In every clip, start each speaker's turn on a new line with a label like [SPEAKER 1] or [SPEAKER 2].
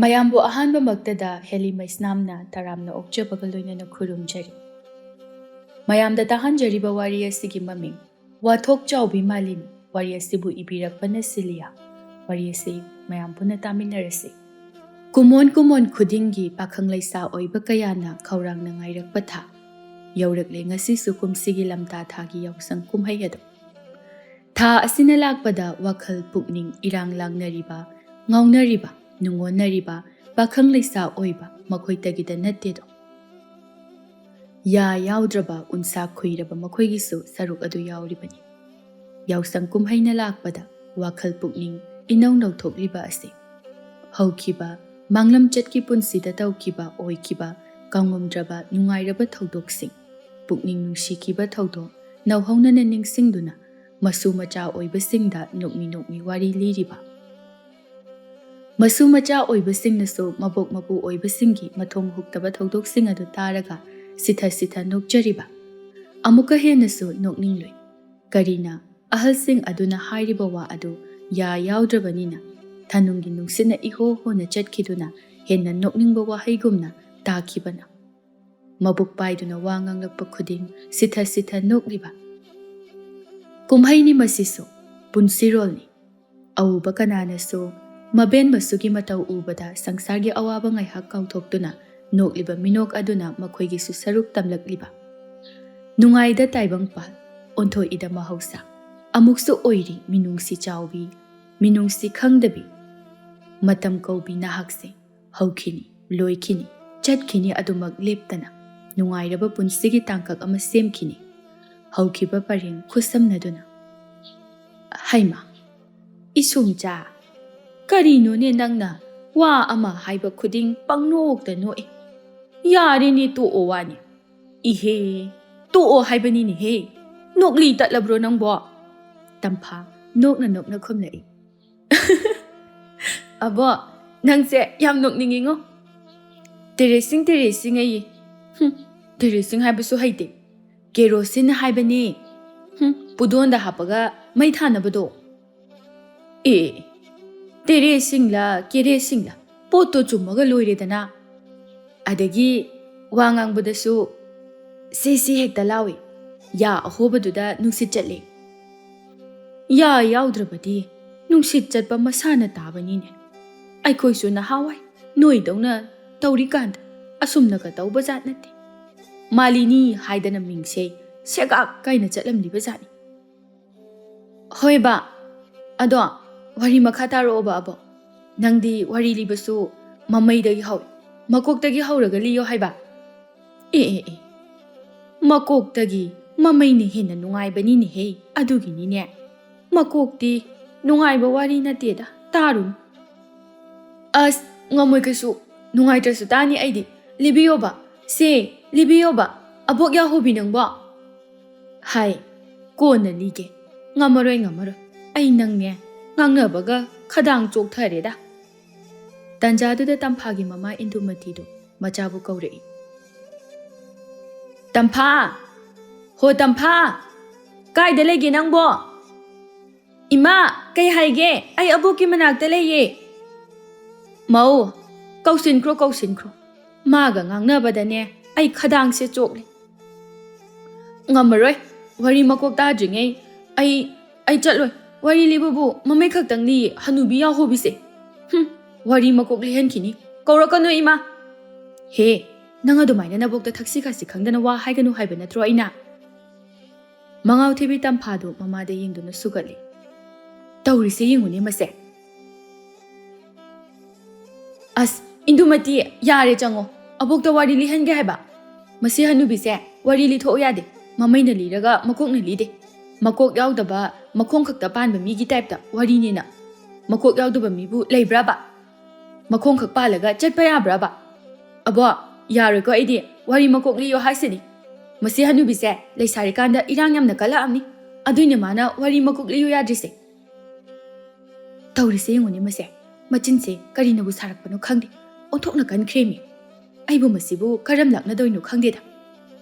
[SPEAKER 1] ꯃꯌꯥꯝꯕꯨ ꯑꯍꯥꯟꯕꯃꯛꯇꯗ ꯍꯦꯂꯤ ꯃꯩꯁꯅꯥꯝꯅ ꯇꯔꯥꯝꯅ ꯑꯣꯛꯆꯕꯒ ꯂꯣꯏꯅꯅ ꯈꯨꯔꯨꯝꯖꯔꯤ꯫ ꯃꯌꯥꯝꯗ ꯇꯥꯍꯟꯖꯔꯤꯕ ꯋꯥꯔꯤ ꯑꯁꯤꯒꯤ ꯃꯃꯤꯡ ꯋꯥꯊꯣꯛ ꯆꯥꯎꯕꯤ ꯃꯥꯂꯤꯅꯤ꯫ ꯋꯥꯔꯤ ꯑꯁꯤꯕꯨ ꯏꯕꯤꯔꯛꯄꯅ ꯁꯤꯂꯤꯌꯥ꯫ ꯋꯥꯔꯤ ꯑꯁꯤ ꯃꯌꯥꯝ ꯄꯨꯟꯅ ꯇꯥꯃꯤꯟꯅꯔꯁꯤ꯫ ꯀꯨꯃꯣꯟ ꯈꯨꯗꯤꯡꯒꯤ ꯄꯥꯈꯪ ꯂꯩꯁꯥ ꯑꯣꯏꯕ ꯀꯌꯥꯅ ꯈꯧꯔꯥꯡꯅ ꯉꯥꯏꯔꯛꯄ ꯊꯥ ꯌꯧꯔꯛꯂꯦ ꯉꯁꯤꯁꯨ ꯀꯨꯝꯁꯤꯒꯤ ꯂꯝꯇꯥ ꯊꯥꯒꯤ ꯌꯥꯎꯁꯪ ꯀꯨꯝꯍꯩ ꯑꯗꯨ꯫ ꯊꯥ ꯑꯁꯤꯅ ꯂꯥꯛꯄꯗ ꯋꯥꯈꯜ ꯄꯨꯛꯅꯤꯡ ꯏꯔꯥꯡ ꯂꯥꯡꯅꯔꯤꯕ, ꯉꯥꯎꯅꯔꯤꯕ, ꯅꯨꯡꯉꯣꯟꯅꯔꯤꯕ ꯄꯥꯈꯪ ꯂꯩꯁꯥ ꯑꯣꯏꯕ ꯃꯈꯣꯏꯇꯒꯤꯗ ꯅꯠꯇꯦꯗꯣ꯫ ꯌꯥ ꯌꯥꯎꯗ꯭ꯔꯕ ꯎꯟꯁꯥ ꯈꯨꯏꯔꯕ ꯃꯈꯣꯏꯒꯤꯁꯨ ꯁꯔꯨꯛ ꯑꯗꯨ ꯌꯥꯎꯔꯤꯕꯅꯤ꯫ ꯌꯥꯎꯁꯪ ꯀꯨꯝꯍꯩꯅ ꯂꯥꯛꯄꯗ ꯋꯥꯈꯜ ꯄꯨꯛꯅꯤꯡ ꯏꯅꯧ ꯅꯧꯊꯣꯛꯂꯤꯕ ꯑꯁꯤ ꯍꯧꯈꯤꯕ ꯃꯥꯡꯂꯝꯆꯠꯀꯤ ꯄꯨꯟꯁꯤꯗ ꯇꯧꯈꯤꯕ ꯑꯣꯏꯈꯤꯕ ꯀꯥꯎꯉꯝꯗ꯭ꯔꯕ ꯅꯨꯡꯉꯥꯏꯔꯕ ꯊꯧꯗꯣꯛꯁꯤꯡ, ꯄꯨꯛꯅꯤꯡ ꯅꯨꯡꯁꯤꯈꯤꯕ ꯊꯧꯗꯣꯛ ꯅꯧꯍꯧꯅꯅ ꯅꯤꯡꯁꯤꯡꯗꯨꯅ ꯃꯁꯨ ꯃꯆꯥ ꯑꯣꯏꯕꯁꯤꯡꯗ ꯅꯣꯛꯃꯤ ꯋꯥꯔꯤ ꯂꯤꯔꯤꯕ꯫ ꯃꯁꯨ ꯃꯆꯥ ꯑꯣꯏꯕꯁꯤꯡꯅꯁꯨ ꯃꯕꯣꯛ ꯃꯄꯨ ꯑꯣꯏꯕꯁꯤꯡꯒꯤ ꯃꯊꯣꯡ ꯍꯨꯛꯇꯕ ꯊꯧꯗꯣꯛꯁꯤꯡ ꯑꯗꯨ ꯇꯥꯔꯒ ꯁꯤꯊ ꯅꯣꯛꯆꯔꯤꯕ꯫ ꯑꯃꯨꯛꯀ ꯍꯦꯟꯅꯁꯨ ꯅꯣꯛꯅꯤꯡꯂꯨꯏ꯫ ꯀꯔꯤꯅ ꯑꯍꯜꯁꯤꯡ ꯑꯗꯨꯅ ꯍꯥꯏꯔꯤꯕ ꯋꯥ ꯑꯗꯨ ꯌꯥ ꯌꯥꯎꯗ꯭ꯔꯕꯅꯤꯅ ꯊꯅꯨꯡꯒꯤ ꯅꯨꯡꯁꯤꯠꯅ ꯏꯍꯣ ꯍꯣꯅ ꯆꯠꯈꯤꯗꯨꯅ ꯍꯦꯟꯅ ꯅꯣꯛꯅꯤꯡꯕ ꯋꯥꯍꯩꯒꯨꯝꯅ ꯇꯥꯈꯤꯕꯅ꯫ ꯃꯕꯨꯛ ꯄꯥꯏꯗꯨꯅ ꯋꯥ ꯉꯥꯡꯂꯛꯄ ꯈꯨꯗꯤꯡ ꯁꯤꯊ ꯅꯣꯛꯂꯤꯕ꯫ ꯀꯨꯝꯍꯩꯅꯤ ꯃꯁꯤꯁꯨ, ꯄꯨꯟꯁꯤꯔꯣꯜꯅꯤ꯫ ꯑꯎꯕ ꯀꯅꯥꯅꯁꯨ ꯃꯕꯦꯟ ꯃꯁꯨꯒꯤ ꯃꯇꯧ ꯎꯕꯗ ꯁꯪꯁꯥꯔꯒꯤ ꯑꯋꯥꯕ ꯉꯥꯏꯍꯥꯛ ꯀꯥꯎꯊꯣꯛꯇꯨꯅ ꯅꯣꯛꯂꯤꯕ ꯃꯤꯅꯣꯛ ꯑꯗꯨꯅ ꯃꯈꯣꯏꯒꯤꯁꯨ ꯁꯔꯨꯛ ꯇꯝꯂꯛꯂꯤꯕ꯫ ꯅꯨꯡꯉꯥꯏꯗ ꯇꯥꯏꯕꯪꯄꯥꯜ, ꯑꯣꯟꯊꯣꯛꯏꯗ ꯃꯍꯧꯁꯥ, ꯑꯃꯨꯛꯁꯨ ꯑꯣꯏꯔꯤ ꯃꯤꯅꯨꯡꯁꯤ ꯆꯥꯎꯕꯤ, ꯃꯤꯅꯨꯡꯁꯤ ꯈꯪꯗꯕꯤ꯫ ꯃꯇꯝ ꯀꯧꯕꯤ ꯅꯍꯥꯛꯁꯦ ꯍꯧꯈꯤꯅꯤ, ꯂꯣꯏꯈꯤꯅꯤ, ꯆꯠꯈꯤꯅꯤ ꯑꯗꯨꯃꯛ ꯂꯦꯞꯇꯅ ꯅꯨꯡꯉꯥꯏꯔꯕ ꯄꯨꯟꯁꯤꯒꯤ ꯇꯥꯡꯀꯛ ꯑꯃ ꯁꯦꯝꯈꯤꯅꯤ ꯍꯧꯈꯤꯕ ꯄꯔꯦꯡ ꯈꯨꯠꯁꯝꯅꯗꯨꯅ꯫ ꯍꯩꯃꯥ ꯏꯁꯨꯝꯆꯥ, ꯀꯔꯤꯅꯣꯅꯦ ꯅꯪꯅ ꯋꯥ ꯑꯃ ꯍꯥꯏꯕ ꯈꯨꯗꯤꯡ ꯄꯪꯅꯣꯛꯇ ꯅꯣꯛꯏ? ꯌꯥꯔꯦꯅꯦ ꯇꯣꯛꯑꯣ ꯋꯥꯅꯤ꯫ ꯏꯍꯦ, ꯇꯣꯛꯑꯣ ꯍꯥꯏꯕꯅꯤꯅꯦꯍꯦ, ꯅꯣꯛꯂꯤ ꯇꯠꯂꯕ꯭ꯔꯣ ꯅꯪꯕꯣ? ꯇꯝꯐꯥ ꯅꯣꯛꯅ ꯈꯨꯝꯂꯛꯏ꯫ ꯑꯕꯣ, ꯅꯪꯁꯦ ꯌꯥꯝ ꯅꯣꯛꯅꯤꯡꯉꯤꯉꯣ꯫ ꯇꯦꯔꯦꯁꯤꯡ ꯑయ్ꯌꯦ꯫ ꯇꯦꯔꯦꯁꯤꯡ ꯍꯥꯏꯕꯁꯨ ꯍꯩꯇꯦ꯫ ꯀꯦꯔꯣꯁꯤꯟ ꯍꯥꯏꯕꯅꯦ꯫ ꯄꯨꯗꯣꯟꯗ ꯍꯥꯞꯄꯒ ꯃꯩ ꯊꯥꯅꯕꯗꯣ꯫ ꯑꯦ, ꯇꯦꯔꯦꯁꯤꯡꯂ ꯀꯦꯔꯦꯁꯤꯡꯂ ꯄꯣꯠꯇꯣ ꯆꯨꯝꯃꯒ ꯂꯣꯏꯔꯦꯗꯅ꯫ ꯑꯗꯒꯤ ꯋꯥ ꯉꯥꯡꯕꯗꯁꯨ ꯁꯤ ꯍꯦꯛꯇ ꯂꯥꯎꯏ, ꯌꯥ ꯑꯍꯣꯕꯗꯨꯗ ꯅꯨꯡꯁꯤꯠ ꯆꯠꯂꯦ꯫ ꯌꯥ ꯌꯥꯎꯗ꯭ꯔꯕꯗꯤ ꯅꯨꯡꯁꯤꯠ ꯆꯠꯄ ꯃꯁꯥꯅ ꯇꯥꯕꯅꯤꯅꯦ꯫ ꯑꯩꯈꯣꯏꯁꯨ ꯅꯍꯥꯟꯋꯥꯏ ꯅꯣꯏꯗꯧꯅ ꯇꯧꯔꯤꯀꯥꯟꯗ ꯑꯁꯨꯝꯅꯒ ꯇꯧꯕ ꯖꯥꯠ ꯅꯠꯇꯦ꯫ ꯃꯥꯂꯤꯅꯤ ꯍꯥꯏꯗꯅ ꯃꯤꯡꯁꯦ ꯁꯦꯒꯥꯛ ꯀꯥꯏꯅ ꯆꯠꯂꯝꯂꯤꯕ ꯖꯥꯠꯅꯤ꯫ ꯍꯣꯏ ꯕꯥ, ꯑꯗꯣ ꯋꯥꯔꯤ ꯃꯈꯥ ꯇꯥꯔꯛꯑꯣꯕ ꯑꯕꯣ꯫ ꯅꯪꯗꯤ ꯋꯥꯔꯤ ꯂꯤꯕꯁꯨ ꯃꯃꯩꯗꯒꯤ ꯍꯧꯏ, ꯃꯀꯣꯛꯇꯒꯤ ꯍꯧꯔꯒ ꯂꯤꯌꯣ ꯍꯥꯏꯕ꯫ ꯑꯦ, ꯃꯀꯣꯛꯇꯒꯤ ꯃꯃꯩꯅ ꯍꯦꯟꯅ ꯅꯨꯡꯉꯥꯏꯕꯅꯤꯅꯦꯍꯦ, ꯑꯗꯨꯒꯤꯅꯤꯅꯦ꯫ ꯃꯀꯣꯛꯇꯤ ꯅꯨꯡꯉꯥꯏꯕ ꯋꯥꯔꯤ ꯅꯠꯇꯦꯗ, ꯇꯥꯔꯨꯅꯨ꯫ ꯑꯁ ꯉꯝꯃꯣꯏ ꯀꯩꯁꯨ, ꯅꯨꯡꯉꯥꯏꯇ꯭ꯔꯁꯨ ꯇꯥꯅꯤ ꯑꯩꯗꯤ꯫ ꯂꯤꯕꯤꯌꯣꯕ, ꯂꯤꯕꯤꯌꯣꯕ, ꯑꯕꯣꯛ ꯌꯥꯍꯧꯕꯤ ꯅꯪꯕꯣ꯫ ꯍꯥꯏ, ꯀꯣꯟꯅ ꯂꯤꯒꯦ, ꯉꯝꯃꯔꯣꯏ, ꯑꯩ ꯅꯪꯅꯦ ꯉꯥꯡꯅꯕꯒ ꯈꯗꯥꯡ ꯆꯣꯛꯊꯔꯦꯗ꯫ ꯇꯥꯟꯖꯥꯗꯨꯗ ꯇꯝꯐꯥꯒꯤ ꯃꯃꯥ ꯏꯟꯗꯨꯃꯇꯤꯗꯨ ꯃꯆꯥꯕꯨ ꯀꯧꯔꯛꯏ꯫ ꯇꯝꯐꯥ, ꯍꯣ ꯇꯝꯐꯥ, ꯀꯥꯏꯗ ꯂꯩꯒꯦ ꯅꯪꯕꯣ? ꯏꯃꯥ, ꯀꯩ ꯍꯥꯏꯒꯦ? ꯑꯩ ꯑꯕꯣꯛꯀꯤ ꯃꯅꯥꯛꯇ ꯂꯩꯌꯦ꯫ ꯃꯧ, ꯀꯧꯁꯤꯟꯈ꯭ꯔꯣ, ꯃꯥꯒ ꯉꯥꯡꯅꯕꯗꯅꯦ ꯑꯩ ꯈꯗꯥꯡꯁꯦ ꯆꯣꯛꯂꯦ꯫ ꯉꯝꯃꯔꯣꯏ, ꯋꯥꯔꯤ ꯃꯀꯣꯛ ꯇꯥꯗ꯭ꯔꯤꯉꯩ ꯑꯩ ꯆꯠꯂꯣꯏ꯫ ꯋꯥꯔꯤ ꯂꯤꯕꯕꯨ ꯃꯃꯩ ꯈꯛꯇꯪ ꯂꯤꯌꯦ ꯍꯅꯨꯕꯤ ꯌꯥꯍꯣꯕꯤꯁꯦ꯫ ꯋꯥꯔꯤ ꯃꯀꯣꯛ ꯂꯤꯍꯟꯈꯤꯅꯤ, ꯀꯧꯔꯛꯀꯅꯨ ꯏꯃꯥ꯫ ꯍꯦ, ꯅꯪ ꯑꯗꯨꯃꯥꯏꯅ ꯅꯕꯣꯛꯇ ꯊꯛꯁꯤ ꯈꯥꯁꯤ ꯈꯪꯗꯅ ꯋꯥ ꯍꯥꯏꯒꯅꯨ ꯍꯥꯏꯕ ꯅꯠꯇ꯭ꯔꯣ ꯑꯩꯅ? ꯃꯉꯥꯎꯊꯤꯕꯤ ꯇꯝꯐꯥꯗꯨ ꯃꯃꯥꯗ ꯌꯦꯡꯗꯨꯅ ꯁꯨꯒꯠꯂꯤ꯫ ꯇꯧꯔꯤꯁꯦ ꯌꯦꯡꯉꯨꯅꯦ ꯃꯁꯦ꯫ ꯑꯁ ꯏꯟꯗꯨꯃꯇꯤ, ꯌꯥꯔꯦ ꯆꯪꯉꯣ, ꯑꯕꯣꯛꯇ ꯋꯥꯔꯤ ꯂꯤꯍꯟꯒꯦ ꯍꯥꯏꯕ꯫ ꯃꯁꯤ ꯍꯅꯨꯕꯤꯁꯦ ꯋꯥꯔꯤ ꯂꯤꯊꯣꯛꯎ ꯌꯥꯗꯦ, ꯃꯃꯩꯅ ꯂꯤꯔꯒ ꯃꯀꯣꯛꯅ ꯂꯤꯗꯦ꯫ ꯃꯀꯣꯛ ꯌꯥꯎꯗꯕ ꯃꯈꯣꯡ ꯈꯛꯇ ꯄꯥꯟꯕ ꯃꯤꯒꯤ ꯇꯥꯏꯞꯇ ꯋꯥꯔꯤꯅꯦꯅ꯫ ꯃꯀꯣꯛ ꯌꯥꯎꯗꯕ ꯃꯤꯕꯨ ꯂꯩꯕ꯭ꯔꯥꯕ? ꯃꯈꯣꯡ ꯈꯛ ꯄꯥꯜꯂꯒ ꯆꯠꯄ ꯌꯥꯕ꯭ꯔꯥꯕ? ꯑꯕꯣ, ꯌꯥꯔꯣꯏꯀꯣ ꯑꯩꯗꯤ, ꯋꯥꯔꯤ ꯃꯀꯣꯛ ꯂꯤꯌꯣ ꯍꯥꯏꯁꯤꯅꯤ꯫ ꯃꯁꯤ ꯍꯅꯨꯕꯤꯁꯦ ꯂꯩꯁꯥꯔꯤꯀꯥꯟꯗ ꯏꯔꯥꯡ ꯌꯥꯝꯅ ꯀꯜꯂꯛꯑꯝꯅꯤ, ꯑꯗꯨꯏꯅꯦ ꯃꯥꯅ ꯋꯥꯔꯤ ꯃꯀꯣꯛ ꯂꯤꯌꯨ ꯌꯥꯗ꯭ꯔꯤꯁꯦ꯫ ꯇꯧꯔꯤꯁꯦ ꯌꯦꯡꯉꯨꯅꯦ ꯃꯁꯦ, ꯃꯆꯤꯟꯁꯦ ꯀꯔꯤꯅꯕꯨ ꯁꯥꯔꯛꯄꯅꯣ ꯈꯪꯗꯦ, ꯑꯣꯟꯊꯣꯛꯅ ꯀꯟꯈ꯭ꯔꯦꯃꯤ꯫ ꯑꯩꯕꯨ ꯃꯁꯤꯕꯨ ꯀꯔꯝ ꯂꯥꯛꯅꯗꯣꯏꯅꯣ ꯈꯪꯗꯦꯗ꯫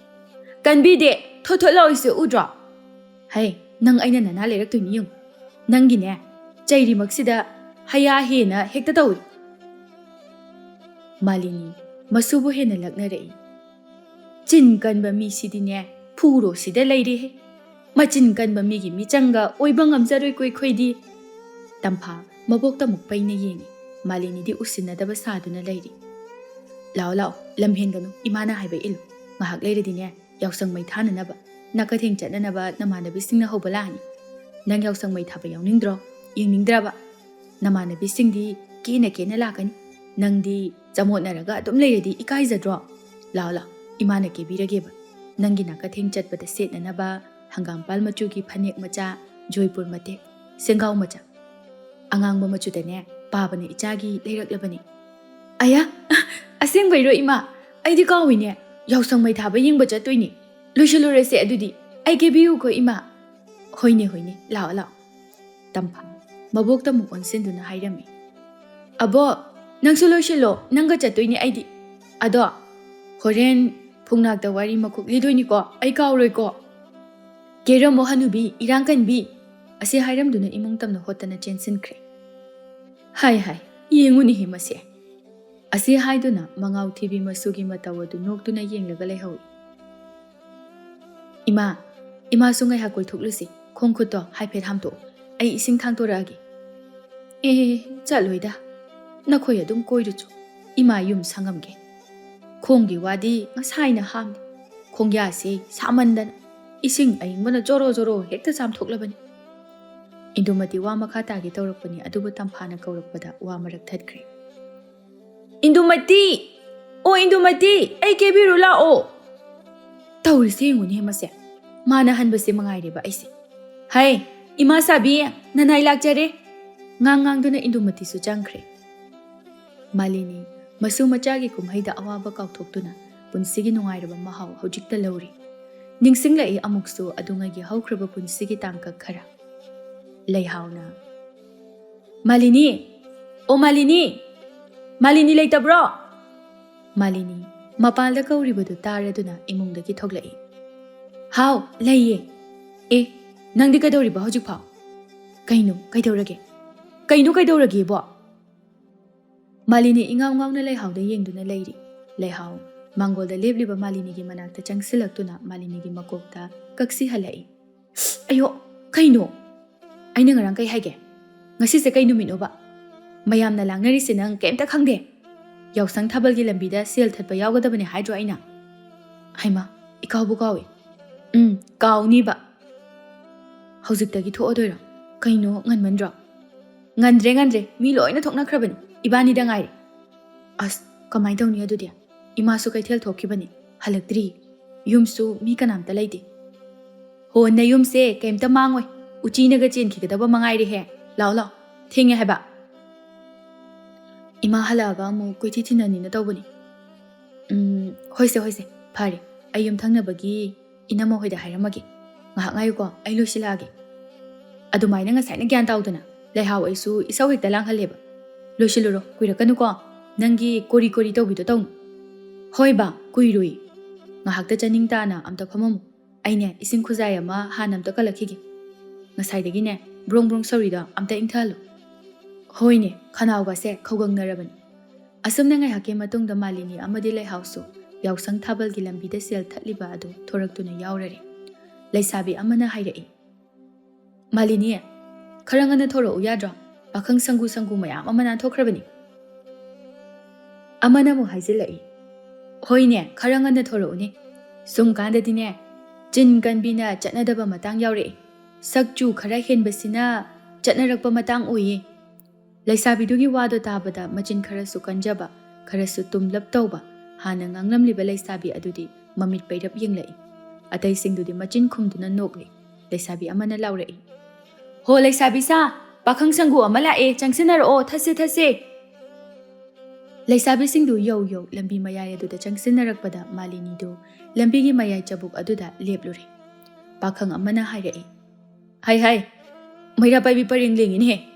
[SPEAKER 1] ꯀꯟꯕꯤꯗꯦ, ꯊꯣꯠ ꯂꯥꯎꯏꯁꯦ ꯎꯗ꯭ꯔꯣ? ꯍꯩ, ꯅꯪ ꯑꯩꯅ ꯅꯅꯥ ꯂꯩꯔꯛꯇꯣꯏꯅꯤ ꯌꯦꯡꯉꯨ꯫ ꯅꯪꯒꯤꯅꯦ ꯆꯩꯔꯤꯃꯛꯁꯤꯗ ꯍꯌꯥ ꯍꯦꯟꯅ ꯍꯦꯛꯇ ꯇꯧꯏ꯫ Malini masubu hena laknarei. Chin kanba mi sidine phuro sida leire he. Machin kanba mi gi michanga oiba ngamjaroi koi khoidi. Tampha mabokta mukpaina yengi. Malini di usinadaba saduna leiri. Lao lao lamhenganu imana haiba ilu. Ngahak leire dine yausang mai thananaba. Nakatheng chatnanaba namanabi singna hobalani. Nang yausang mai thaba yawningdro yengingdraba. Namanabi singdi kena lakani. Nangdi jamotnaraga adum leiredi ikaizadro. Lao lao imana kebirageba. Nangi nakatheng chatbada setnanaba hangam pal machugi phanek macha Joypur mate Sengau macha. Angangba machudane babane ichagi leiraklabani. Aya aseng bairo ima aidi kawine yausang mai thaba yengba chatoini. Lushulurese adudi ai kebiu ko ima. Hoine lao lao. Tampha mabokta muk onsenduna hairami. Abo nangsu loshilo nanga chatoini aidi. Ado horen phungnakta wari makuk lidoini ko ai kawroi ko. Kera mohanubi irangkan bi. Ase hairamduna imong tamna hotana chensinkre. Hai yenguni himase. Ase haiduna mangau thibi masugi matawadu noktuna yenglaga lehoi. Ima sungai hakoi thuklusi khongkhuto haiphet hamto ai ising thangtoragi. Chaloida nakhoi adum koiruchu ima yum sangamge. Khonggi wadi ngasaina hamni. Khongya se samandan ising aingmana joro hekta sam thoklabani. Indumati wa makata gi tawrakpani adubu tamphana kaurakpada wa marak thatkre. Indumati ai kebiru la o. Tawrisi nguni hemase. Mana hanbase mangaireba aise. Hai ima sabi nanai lakjare. Ngang-ngang Indumati su changkre. Malini masu machagi kumhaida awaba kauthokduna punsigi nungairaba mahau hojikta lauri. Ningsinglai amuksu adungagi haukraba punsigi tangkak khara. Leihauna. Malini leitabro. Malini mapalda kauribadu taraduna imungdagi thoglai. How laiye. Nangdi kadoriba hojik phau. Kaino kaidorage bo. Malini ingawngawna leihauda yengduna leiri. Leihau mangolda lebliba Malini gi manakta changsilaktuna Malini gi makokta kaksi halai. Ayo kaino. Aina ngarang kai haige. Ngasi se kai numino ba. Mayamna langnari se nang kemta khangde. Yausang thabal gi lambida sel thatba yawgadabane haidro aina. Haima ikawbu kawi. Kawni ba. Haujiktagi thoadoira. Kaino nganmandro. Ngandre mi loina thoknakrabani. Ibani da ngai. As kamai tawni adudi. Imasu kaithel thokkibani. Halaktri. Yumsu mi kanamta laide. Ho na yumse kemta mangoi. Uchinaga chen kigadaba mangai he. Lao. Thinge heba. Ima halaga mu koithi thinani na tawbani. Hoise. Phare. Ayum thangnabagi inamo hoida hairamagi. Ngahak ngayuko ay lusilagi. Adumaina ngasaina gyan tawduna. Leihau aisu isaw hekta langhaleba. Lusiluro kuirakanu ko. Nangi kori tawbido tawnu. Hoi ba kuirui. Ngahakta chaningta na amta phamamu. Aine ising khuzai ama hanamta kalakhigi. Ngasaidagi ne brong sorida amta ingthalo. Hoine khanawga se khawgangnarabani. Asumna ngai hake matungda Malini amadi leihausu yausang thabal gi lambida sel thatliba adu thoraktuna yaurare. Leisabi amana hairai. Malini kharangana thoro uyadra pakhang sangu mayam amana thokrabani. Amana mu haizilai. Hoine kharangana thoro uni. Sumkanda dine jin ganbina chatnadaba matang yaure. Sakju khara henbasina chatnarakpa matang uyi. Leisabidugi wado tabada machin kharasu kanjaba kharasu tumlap tawba hana nganglamliba leisabi adudi mamit pairap yenglai. Atay singdudi machin khumduna nokli. Leisabi amana laurai. Ho leisabi sa pakhang sangu amala changsinaro thase. Leisabi singdu yo lambi mayay aduda changsinnarakpada Malini do lambi gi mayay chabuk aduda leplure. Pakhang amana hairai. Hai maira pai biparing lingin he.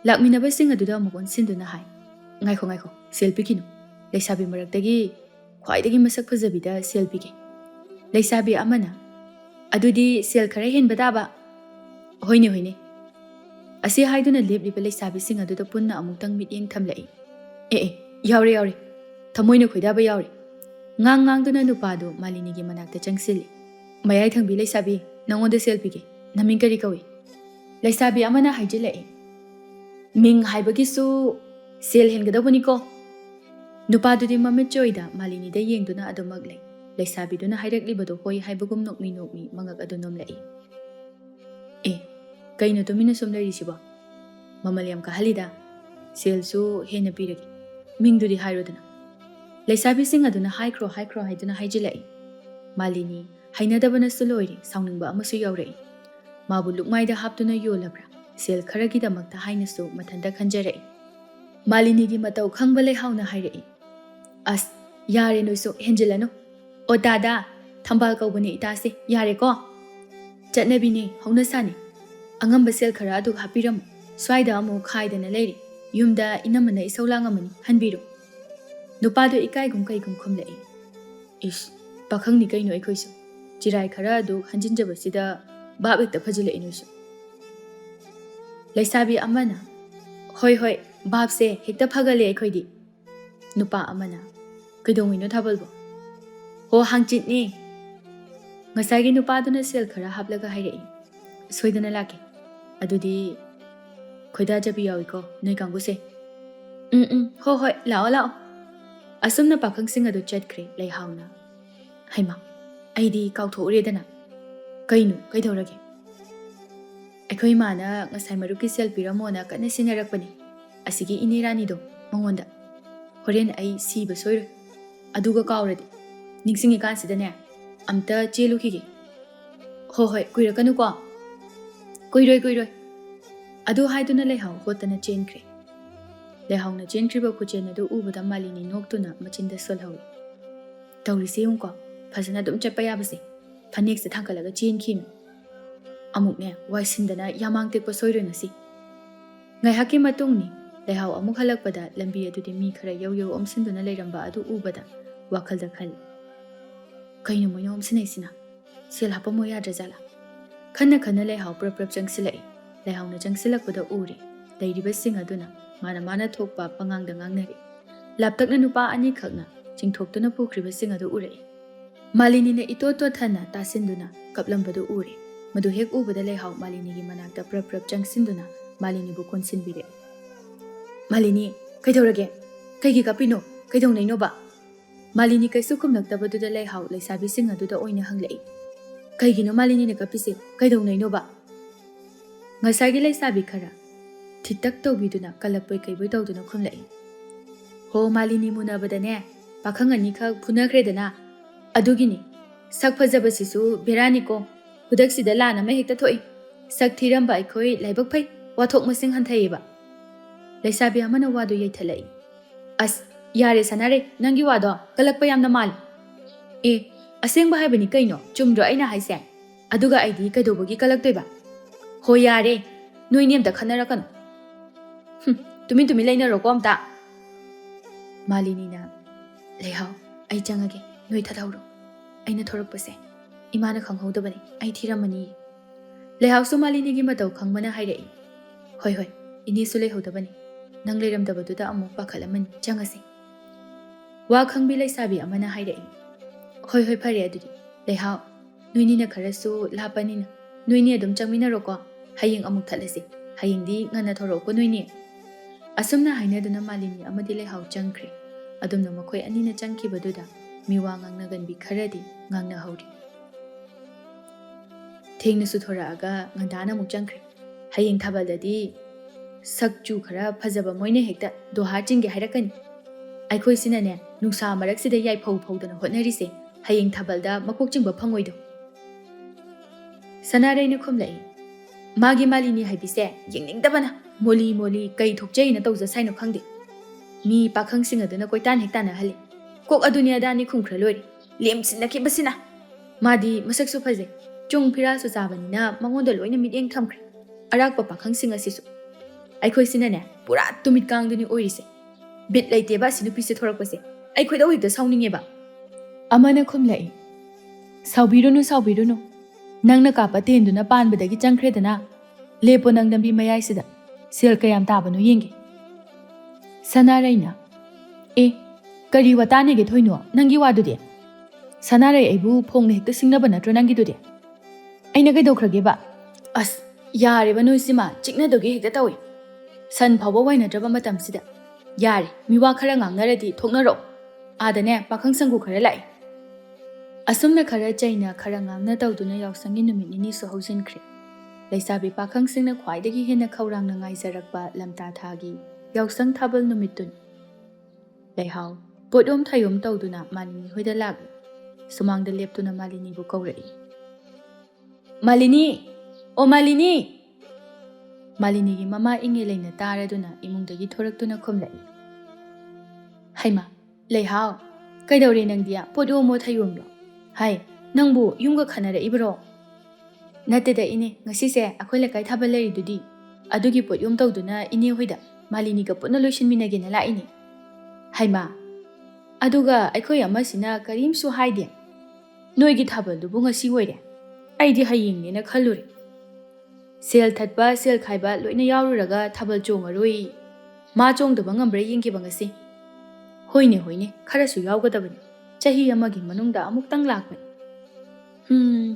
[SPEAKER 1] Lakminaba sing aduda mukon sinduna hai. Ngaiko selfie kinu. Leisabi maraktagi khwaidagi masak phajabida selfie ke. Leisabi amana adudi sel khara henbada ba. Hoine. Asi haiduna lebliba leisabi sing aduda punna amuktang mityeng thamlai. Yaure. Thamoina khoidaba yauri. Ngang-ngang nupado Malinigi manakta changsili. Mayai thangbi laisabi nangonda sel pige. Naming kari kawi. Laisabi amana haijilai. Ming haibagisu sel hengadabani ko. Nupado di mamit joida Malini da yengduna adumaglay. Laisabi duna haireklibado hoy haibagum nokmi mangag adunom lai. Kaino tumina sumlari siba. Mamalyam kahalida. Sel su hena piragi. Ming dudi hairodana. Laisabi sing aduna haikro haiduna haijilai. Malini hainadabana suloiri sauningba amasu yaurai. Mabu lukmaida haptuna yolabra. Sel kharagidamagta hainasu mathanda khanjarai. Malinigi matau khangbale hauna hairai. As yare noisu henjilano. O dada thambal kaubani itase yare ko. Chatnabini hauna sani. Angamba sel khara adu hapiram. Swaida amu khaidana leiri. Yumda inamana isaulangamani hanbiru. Nupado ikaigum kaigum khumlai. Ish pakhangni kaino aikhoisu. Jirai khara adu hanjinjabasida babekta phajilai noisu. Laisabi amana. Hoi babse hekta phagale aikhoidi. Nupa amana. Kaidongino thabalbo. Ho hangchitni. Ngasagi nupaduna sel khara haplaga hairai. Soidana laki. Adudi khoida jabi yawiko noi kanguse. Hoi lao. Asumna pakhang sing adu chatkre lai hauna. Haima. Aidi kautho uredana. Kainu kaidorage. Aikoi mana ngasai maruki sel piramona kana sinarakpani. Asigi inirani do mangonda. Horen ai siba soiro. Aduga kauradi. Ningsingi kansidane. Amta chelu higi. Hoi kuirakanu ko. Kuiroi. Adu haiduna lehau hotana chenkre. Lehau na chenkriba kuchena du ubada Malini noktuna machinda solhawi. Taurisi unko. Phasana dum chapaya base. Phanek se thangkalaga chenkhin. Amukne waisindana yamang tekpa soiro nasi. Ngai haki matungni lehau amuk halakpada lambi adudi mi khara yow omsinduna leiramba adu ubada wakhalda khal. Kaino moyo omsinai sina. Sel hapa moya drajala. Khana lehau prap changsilai. Lehau na changsilakpada uri. Leiriba sing aduna mana thokpa pangangda ngangnari. Laptakna nupa ani khakna chingthoktuna pukriba sing adu urai. Malini na ito thana tasinduna kaplambadu uri. Madu hek ubada lehau Malini gi manakta prap changsinduna Malini bu konsinbire. Malini kaidorage kaigi kapino kaidongnai no ba. Malini kaisu kumnaktabaduda lehau laisabi sing aduda oina hanglai. Kaigino Malini ne kapise kaidongnai no ba. Ngasagi laisabi khara thitak tawbiduna kalapoi kaiboi tawduna khumlai. Ho Malini munabadane pakhang ani khak phunakredana adugini sak phajabasisu berani ko hudaksida lana ma hekta thoi sak thiramba aikhoi laibak phai wathok masing hanthaiba. Laisabi amana wadu yaithalai. As yare sanare nangi wado kalakpa yamna mal. Asengba haibani kaino chumdro aina haise. Aduga aidi kaidobagi kalaktoiba. Ho yare noi niamta khanarakano. Tumi lainaro ko amta. Malini na lehau ai changage noi thadhauro. Aina thorakpase imana khanghodabani ai thiramani. Lehau su Malini gi matau khangmana hairai. Hoi ini su lehodabani. Nang leiramdabaduda amuk pakhalamani changase. Wa khangbi laisabi amana hairai. Hoi phare adudi. Lehau noini na kharasu lapani na. Noini adum changminaro ko. Haying amuk thalase. Haying di ngana thoroko noini. Asumna hainaduna Malini amadi lehau changkre. Adumna makhoi anina changkibaduda miwa ngangnaganbi kharadi ngangna hauri. Thengna su thoraga ngandana muk changkre. Haying thabaldadi sakchu khara phajaba moine hekta dohar chingge hairakani. Aikhoi sinane nungsa maraksida yai phau-dana hotnarise haying thabalda makok chingba phangoido. Sanarai khumlai. Magi Malini haibise yengningdabana moli kai thokjai na tawja saino khangde. Mi pakhang singaduna koitan hektana hali. Kok adunia dani khumkhra lori. Lemsinaki basina. Madi masaksu phaje. Chung phira su chabanina mangonda loina midyeng thamkhre. Arakpa pakhang singa sisu. Aikhoi sinane pura tumit kangduni oirise. Bit laiteba sinupise thorakpase. Aikhoi da hekta sauningeba. Amana khumlai. Saubirunu. Nangna kapa tenduna panbadagi changkhredana. Lepo nang dambi mayaisida. Sel kayam tabanu yengi. Sanaraina. Kari watane ge thoino nangi wadu de. Sanare aibu phongne hekta singnaba natro nangi du de. Aina kai dokhrage ba. As yare ba noisima chikna doge hekta tawi. San phawa waina draba matam sida. Yare miwa khara ngangnaradi thoknaro. Adane pakhang sangu khara lai. Asumna khara chaina khara ngangna tawduna yawsangi numit nini su haujinkre. Laisabi pakhang singna khwaidagi hena khawrangna ngaijarakpa lamta thagi yawsang thabal numitun. Laihau podom thayom tawduna Malini hoida lag. Sumangda leptuna Malini bu kawrai. Malini! O Malini! Malini gi mama inge leina taraduna imungdagi thoraktuna khomlai. Haima, laihau, kaidawre nangdia podom mo thayom lo. Hai, nangbu yunga khanara ibro. Nateda ine ngasise akhoi lakai thabal leri dudi. Adugi podyom tawduna ine hoida Malini ga putna loishin minagena la ine. Haima, aduga akhoi amasina karim su haide. Noigi thabal dubu ngasi woire. Aidi haying ne na khaluri. Sel thatba sel khaiba loina yawruraga thabal chongaroi. Ma chongdaba ngambra yingki bangasi. Hoine kharasu yawgadabani. Chahi amagi manungda amuktang lakme.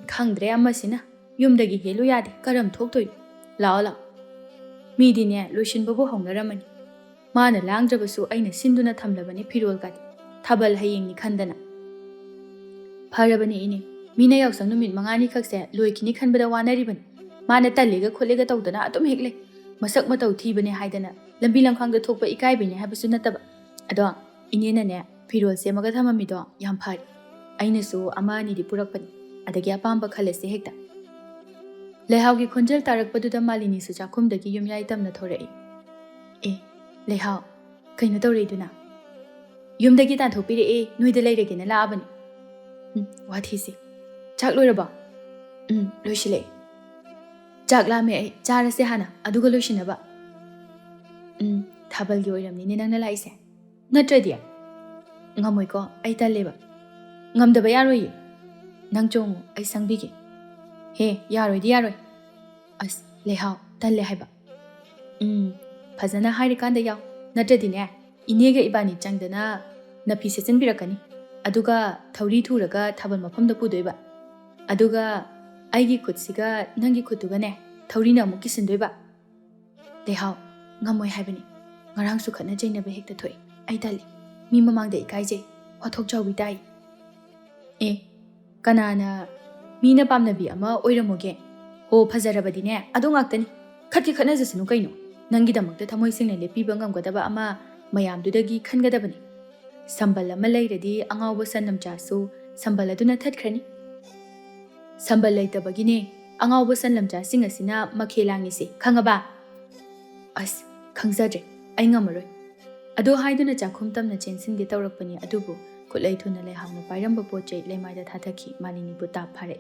[SPEAKER 1] Khangdre amasina yumdagi helu yade karam thoktoi. Lao. Midine loishin babu hongnaramani. Mana langdrabasu aina sinduna thamlabani phirol gadi. Thabal haying ni khandana. Pharabani ine. Mina yawsang numit mangani khakse loikini khanbada wanaribani. Mana tallega kholega tawdana atum hekle. Masak matau thibane haidana. Lambi lamkhangda thokpa ikai bine habasu nataba. Ado inena ne phirol se maga thamami do yam phari. Aina su ama ni di purakpani. Adagi apamba khalase hekta. Leihaugi khonjal tarakpaduda Malini su chakhumdagi yumyai tamna thorai. Leihau, kaina tawreiduna. Yumdagi tan thopire nuida leiragena laabani. Wathisi. Chak loiraba? Loishile. Chak lame charase hana aduga loishinaba. Thabalgi oiramni ne nangna laise. Natradi. Ngamoy ko ay taleba. Ngamdaba yaroi. Nang chongo ay sangbigi. He, yaroi di yaroi. As, leihau, talle haiba. Fazana hairikanda yaw. Natradi ne, inega ibani changdana napi sesan birakani. Aduga thawri thuraga thabal mafamda pudoiba. Aduga aigi khutsiga nangi khutuga ne thawri na amuk kisindoiba. Leihau, ngamoy haibani. Ngarang su khatna jainaba hekta thoi. Ay tali. Mi mamangda ikaijay. Wathok Chaobi dai. Kanana mina pamnabi ama oiramoge. Ho phajarabadi ne adu ngaktani. Khati khatna jasanu kaino. Nangidamakta thamoi singna lepiba ngamgadaba ama mayamdudagi khangadabani. Sambal ama lairadi angawba sanam chasu sambal aduna thatkhrani. Sambal laitabagine angawba sanlam chasing asina makhelangise khangaba. As khangzadre ai ngamaroi. Ado haiduna chakhum tamna chensinge tawrakpani adubu khulai thuna leihawna pairamba pochai leimaida thathaki Malini bu tap pharai.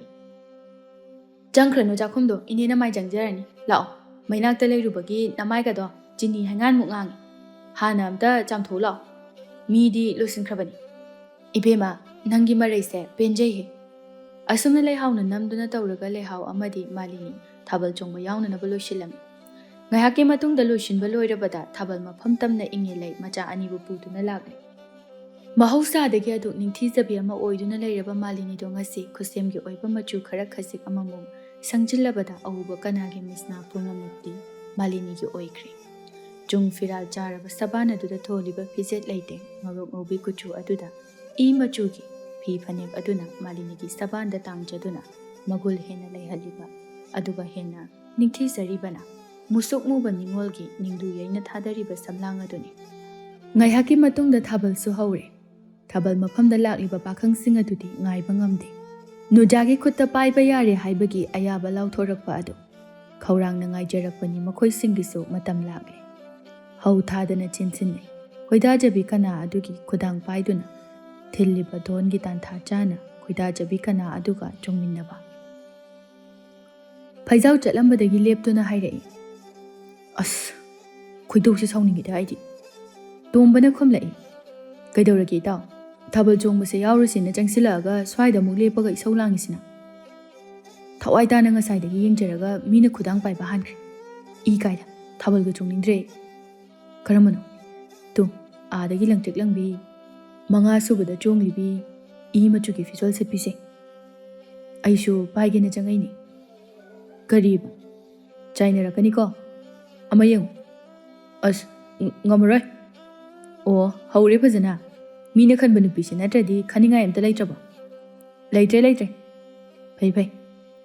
[SPEAKER 1] Jangkhrano chakhumdo inena mai jangjarani. Lao mainakta leirubagi namai ga do jini hangan mungang. Hana amta chamtho lao. Midi losinkrabani. Ibema nangi maraise penjai he. Asumna leihawna namduna tawraga leihau amadi Malini thabal chongba yawna na baloshilami. Ngayake matungda loishinba loirabada thabal mafam tamna ingilai macha anibu puduna lagle. Mahausadagi adu ningthizabi ama oiduna leiraba Malini do ngasi khusemgi oiba machu khara khasik amamu sangjillabada awuba kanagi misna punamukti Malini gi oikri. Jung firal jaraba sabana duda tholiba fijet laite ngorok ngobi kuchu aduda I machu gi phi phanek aduna Malini gi sabanda tamjaduna magul hena leihaliba aduga hena ningthizaribana musuk muba ningolgi ningdu yaina thadariba samlang aduni. Ngaihaki matungda thabal su haure. Thabal mafamda lakliba pakhang sing adudi ngaiba ngamde. Nujagi khutta paiba yare haibagi ayaba lauthorakpa adu. Khawrangna ngaijarakpani makhoi singisu matam lagle. Hau thadana chinsinne. Khoidajabi kana adugi khudang paiduna. Thilliba dongi tantha chana khoidajabi kana aduga chongminnaba. Phaijau chatlambadagi leptuna hairai. As, khoidausi sauningida aidi. Tombana khomlai. Kaidawragi taw. Thabal chongbase yawrusina changsilaga swaida muk lepaga isau langisina. Thawai tana ngasaidagi yengjaraga mina khudang paiba hankre. I kaida thabalga chongningdre. Karamano. Tu, adagi langtik langbi. ꯃꯉꯥ ꯁꯨꯕꯗ ꯆꯣꯡꯂꯤꯕꯤ E ꯃꯆꯨꯒꯤ ꯐꯤꯖꯣꯜ ꯁꯦꯠꯄꯤꯁꯦ ꯑꯩꯁꯨ ꯄꯥꯏꯒꯦꯅ ꯆꯪꯉꯛꯏꯅꯤ ꯀꯔꯤꯕ ꯆꯥꯏꯅꯔꯛꯀꯅꯤꯀꯣ ꯑꯃ ꯌꯦꯡꯉꯨ ꯑꯁ ꯉꯝꯃꯔꯣꯏ ꯑꯣ ꯍꯧꯔꯦ ꯐꯖꯅ ꯃꯤꯅ ꯈꯟꯕ ꯅꯨꯄꯤꯁꯦ ꯅꯠꯇ꯭ꯔꯗꯤ ꯈꯟꯅꯤꯡꯉꯥꯏ ꯑꯝꯇ ꯂꯩꯇ꯭ꯔꯕꯣ ꯂꯩꯇ꯭ꯔꯦ ꯐꯩ ꯐꯩ